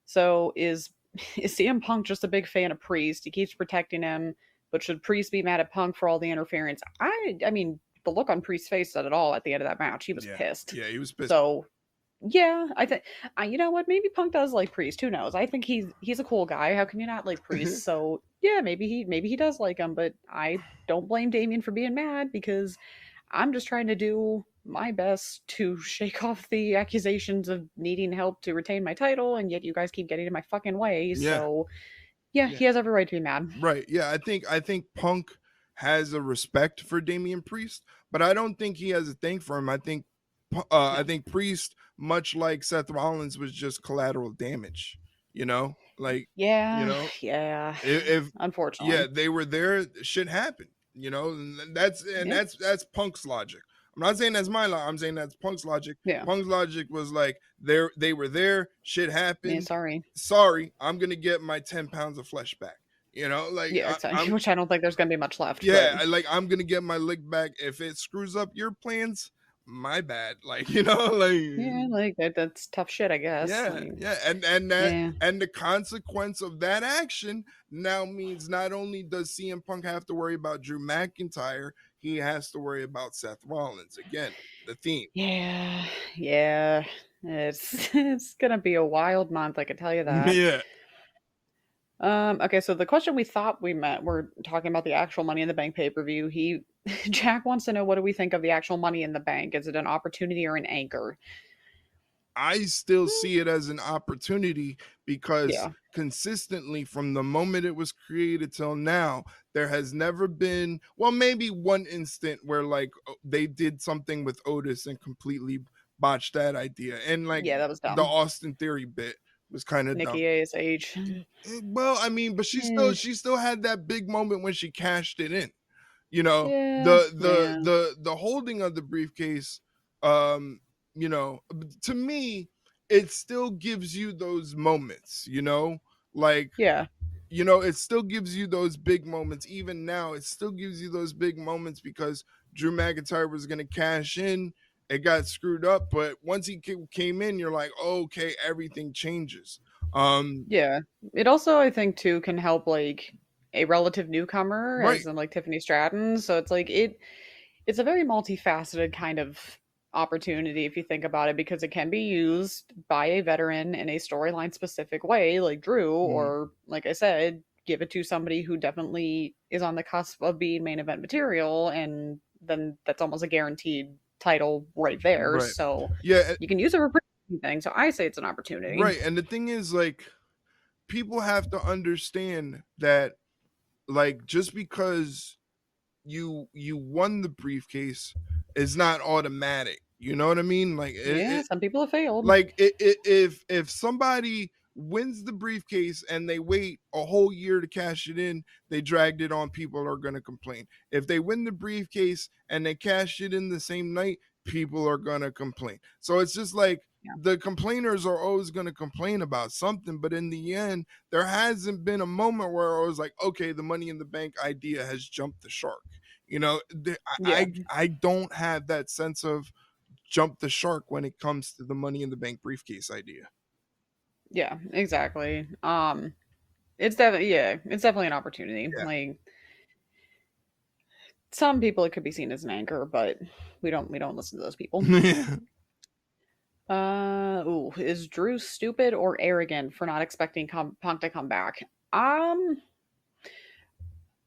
so is CM Punk just a big fan of Priest? He keeps protecting him, but should Priest be mad at Punk for all the interference? I mean, the look on Priest's face said it all at the end of that match. He was pissed. Yeah, he was pissed. So yeah, I think you know what? Maybe Punk does like Priest. Who knows? I think he's a cool guy. How can you not like Priest? So yeah, maybe he does like him. But I don't blame Damien for being mad because I'm just trying to do my best to shake off the accusations of needing help to retain my title, and yet you guys keep getting in my fucking way. Yeah. So yeah, he has every right to be mad. Right. Yeah, I think Punk has a respect for Damian Priest, but I don't think he has a thing for him. I No. think Priest, much like Seth Rollins, was just collateral damage. You know, like you Yeah, know, yeah. if yeah, Unfortunately. they were there, shit happened. You know, and Yeah, that's Punk's logic. I'm not saying that's my logic. I'm saying that's Punk's logic. yeah. Punk's logic was like they were there, shit Yeah, happened. sorry. Sorry, I'm gonna get my 10 pounds of flesh back. You know, like Yeah, exactly. I'm Which I don't think there's gonna be much left, but yeah, I'm gonna get my lick back. If it screws up your plans, my bad. Like yeah, like like that's tough shit, I guess. yeah, Like, yeah, yeah, and the consequence of that action now means not only does CM Punk have to worry about Drew McIntyre, he has to worry about Seth Rollins again. The theme. yeah, yeah. It's gonna be a wild month, I can tell you that. Yeah, Okay, so the question we thought we met, we're talking about the actual Money in the Bank pay-per-view. Jack wants to know, what do we think of the actual Money in the Bank? Is it an opportunity or an anchor? I still Hmm, see it as an opportunity because yeah, consistently from the moment it was created till now, there has never been, well, maybe one instant where like they did something with Otis and completely botched that idea. And like yeah, that was the dumb. Austin Theory bit was kind of dumb. Nikki ASH. Well, I mean, but Eh, she still had that big moment when she cashed it in. You know, yeah, yeah, the holding of the briefcase, um, to me, it still gives you those moments, like yeah, it still gives you those big moments. Even now, it still gives you those big moments because Drew McIntyre was going to cash in. It got screwed up, but once he came in, you're like, oh, okay, everything changes. Um, yeah. It also, I think, too, can help like a relative newcomer, right. as in like Tiffany Stratton. So it's like it's a very multifaceted kind of opportunity if you think about it, because it can be used by a veteran in a storyline specific way, like Drew, Mhm. or like I said, give it to somebody who definitely is on the cusp of being main event material, and then that's almost a guaranteed title right there. Right. So Yeah, you can use it for pretty anything. So I say it's an opportunity. right. And the thing is, like, people have to understand that, like, just because you won the briefcase is not automatic. You know what I mean? Like, Yeah, some people have failed. if somebody wins the briefcase and they wait a whole year to cash it in, they dragged it on, people are going to complain. If they win the briefcase and they cash it in the same night, people are going to complain. So it's just like Yeah. the complainers are always going to complain about something, but in the end, there hasn't been a moment where I was like, okay, the Money in the Bank idea has jumped the shark. Yeah. I don't have that sense of jump the shark when it comes to the Money in the Bank briefcase idea. Yeah, exactly. It's definitely an opportunity. Yeah. Like, some people it could be seen as an anchor, but we don't listen to those people. Is Drew stupid or arrogant for not expecting Punk to come back? Um,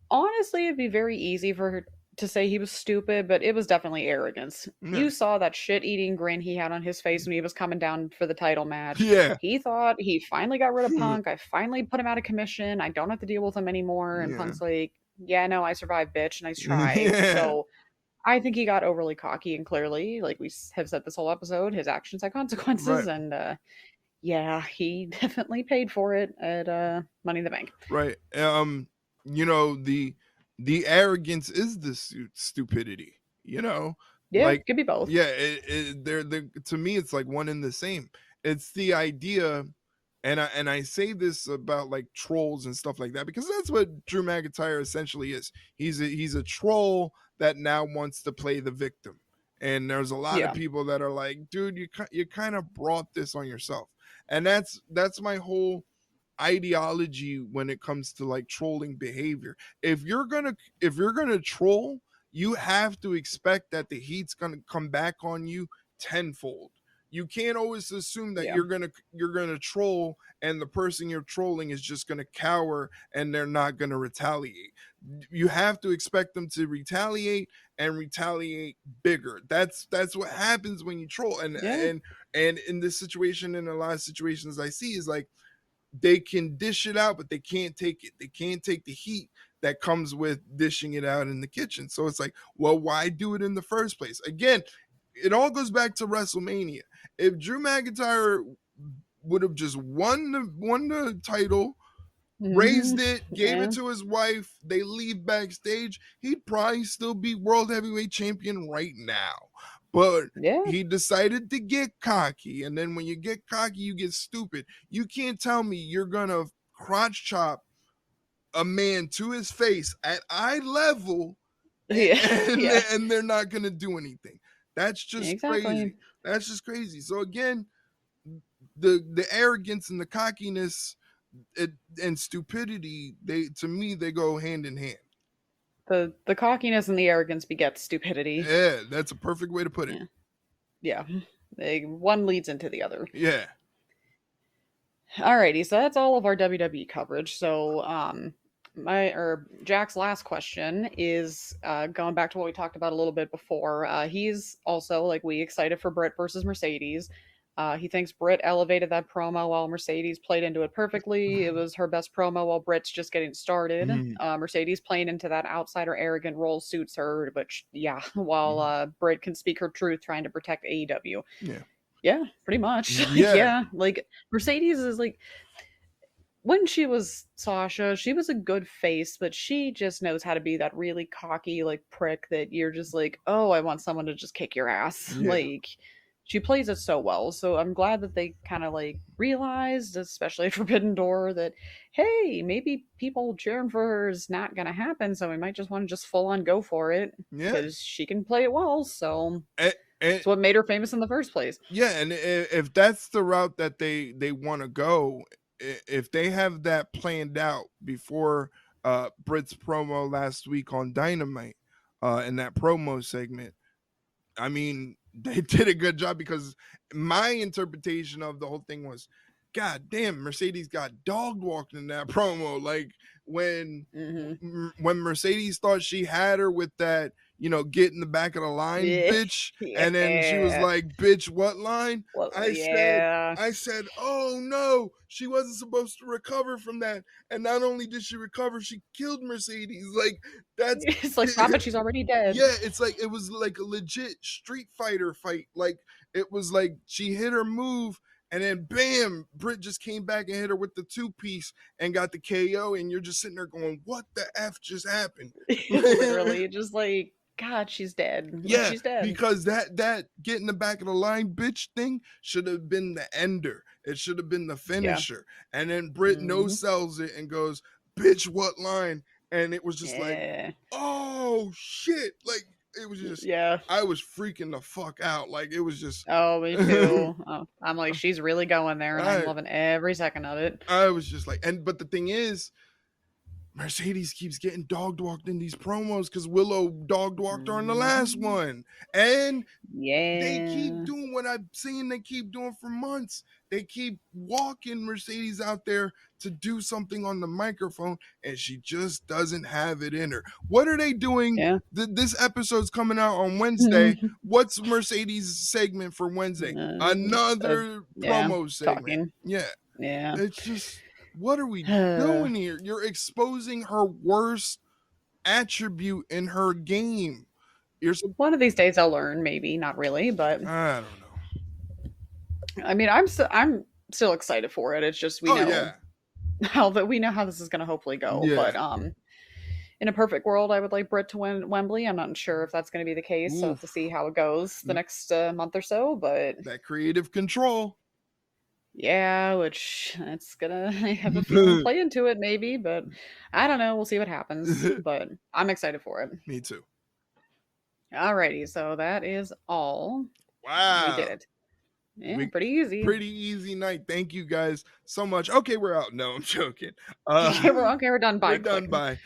Honestly, it'd be very easy for her to say he was stupid, but it was definitely arrogance. Yeah. You saw that shit-eating grin he had on his face when he was coming down for the title match. Yeah. He thought he finally got rid of Punk. I finally put him out of commission. I don't have to deal with him anymore. And Yeah. Punk's like, "Yeah, no, I survived, bitch. Nice try." Yeah. So I think he got overly cocky, and clearly, like we have said this whole episode, his actions had consequences, Right. and yeah, he definitely paid for it at Money in the Bank. Right. The arrogance is the stupidity, Yeah, like, could be both. yeah, they're to me it's like one and the same. It's the idea, and I say this about like trolls and stuff like that because that's what Drew McIntyre essentially is. He's a troll that now wants to play the victim. And there's a lot of Yeah, people that are like, dude, you kind of brought this on yourself. And that's my whole ideology when it comes to like trolling behavior. If you're gonna troll, you have to expect that the heat's gonna come back on you tenfold. You can't always assume that yeah, you're gonna troll and the person you're trolling is just gonna cower and they're not gonna retaliate. You have to expect them to retaliate and retaliate bigger. That's what happens when you troll. And yeah, and and in this situation, in a lot of situations I see is like they can dish it out, but they can't take it. They can't take the heat that comes with dishing it out in the kitchen. So it's like, well, why do it in the first place? Again, it all goes back to WrestleMania. If Drew McIntyre would have just won the title, raised it, gave it to his wife, they leave backstage, he'd probably still be world heavyweight champion right now. But he decided to get cocky, and then when you get cocky, you get stupid. You can't tell me you're gonna crotch chop a man to his face at eye level, and they're not gonna do anything. That's just crazy. That's just crazy. So again, the arrogance and the cockiness and stupidity, they go hand in hand. The cockiness and the arrogance begets stupidity. Yeah, that's a perfect way to put it. Yeah. One leads into the other. Yeah. Alrighty, so that's all of our WWE coverage. So Jack's last question is going back to what we talked about a little bit before. He's also, like we, excited for Britt versus Mercedes. He thinks Britt elevated that promo while Mercedes played into it perfectly. It was her best promo while Britt's just getting started. Mercedes playing into that outsider arrogant role suits her, which, while Britt can speak her truth trying to protect AEW. Yeah, pretty much. Yeah, like Mercedes is like, when she was Sasha, she was a good face, but she just knows how to be that really cocky, like, prick that you're just like, oh, I want someone to just kick your ass. Like, she plays it so well. So I'm glad that they kind of like realized, especially at Forbidden Door, that, hey, maybe people cheering for her is not going to happen. So we might just want to just full on go for it because she can play it well. So it's what made her famous in the first place. Yeah. And if that's the route that they want to go, if they have that planned out before Britt's promo last week on Dynamite, in that promo segment, I mean, they did a good job, because my interpretation of the whole thing was, God damn, Mercedes got dog walked in that promo. Like when Mercedes thought she had her with that, get in the back of the line, bitch. And then she was like, bitch, what line? I said, oh no, she wasn't supposed to recover from that. And not only did she recover, she killed Mercedes. Like, that's it's like, stop it, she's already dead. Yeah, it's like, it was like a legit Street Fighter fight. Like, it was like she hit her move, and then bam, Britt just came back and hit her with the 2-piece and got the KO, and you're just sitting there going, what the F just happened? Literally, just like, God, she's dead. Yeah, she's dead. Because that get in the back of the line, bitch thing should have been the ender. It should have been the finisher. Yeah. And then Britt no-sells it and goes, bitch, what line? And it was just like, oh shit. Like, it was just, I was freaking the fuck out. Like, it was just, oh, me too. I'm like, she's really going there, and I'm loving every second of it. I was just like, but the thing is, Mercedes keeps getting dog walked in these promos because Willow dog walked her in the last one. And they keep doing what I've seen they keep doing for months. They keep walking Mercedes out there to do something on the microphone, and she just doesn't have it in her. What are they doing? This episode's coming out on Wednesday. What's Mercedes' segment for Wednesday? Another promo segment. Talking. Yeah. It's just, what are we doing here? You're exposing her worst attribute in her game. One of these days I'll learn, maybe. Not really, but I don't know. I mean, I'm still excited for it. It's just we know how this is going to hopefully go. But in a perfect world, I would like Britt to win Wembley. I'm not sure if that's going to be the case. So to see how it goes the next month or so. But that creative control. Yeah, which it's gonna have a feeling play into it, maybe, but I don't know. We'll see what happens. But I'm excited for it. Me too. Alrighty, so that is all. Wow. We did it. Yeah, pretty easy. Pretty easy night. Thank you guys so much. Okay, we're out. No, I'm joking. We're done. Bye. We're done. Bye.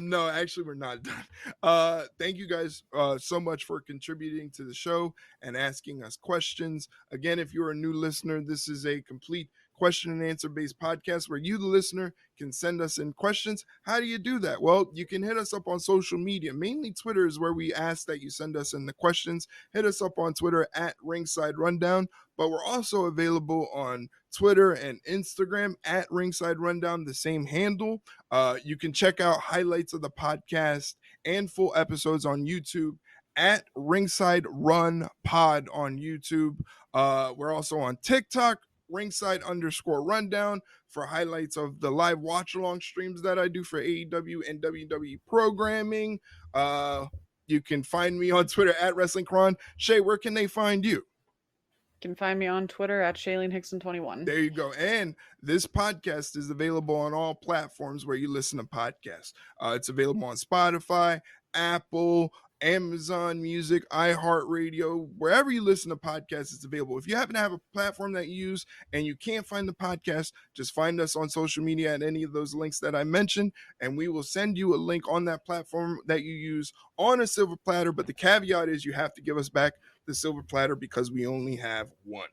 No, actually, we're not done. Thank you guys so much for contributing to the show and asking us questions. Again, if you're a new listener, this is a complete question and answer based podcast where you, the listener, can send us in questions. How do you do that? Well, you can hit us up on social media. Mainly Twitter is where we ask that you send us in the questions. Hit us up on Twitter at Ringside Rundown, but we're also available on Twitter and Instagram at Ringside Rundown, the same handle. You can check out highlights of the podcast and full episodes on YouTube at Ringside Run Pod on YouTube. We're also on TikTok, ringside_rundown, for highlights of the live watch along streams that I do for AEW and WWE programming. You can find me on Twitter at WrestlingCron. Shay, where can they find you? You can find me on Twitter at ShayleneHickson21. There you go. And this podcast is available on all platforms where you listen to podcasts. It's available on Spotify, Apple, Amazon Music, iHeartRadio, wherever you listen to podcasts, it's available. If you happen to have a platform that you use and you can't find the podcast, just find us on social media at any of those links that I mentioned, and we will send you a link on that platform that you use on a silver platter. But the caveat is you have to give us back the silver platter because we only have one.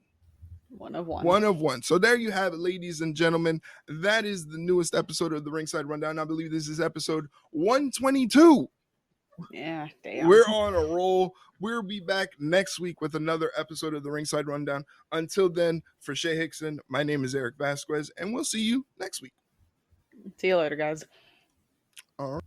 One of one. One of one. So there you have it, ladies and gentlemen. That is the newest episode of the Ringside Rundown. I believe this is episode 122. Yeah, damn. We're on a roll. We'll be back next week with another episode of the Ringside Rundown. Until then, for Shay Hickson, my name is Erik Vasquez, and we'll see you next week. See you later, guys. All right.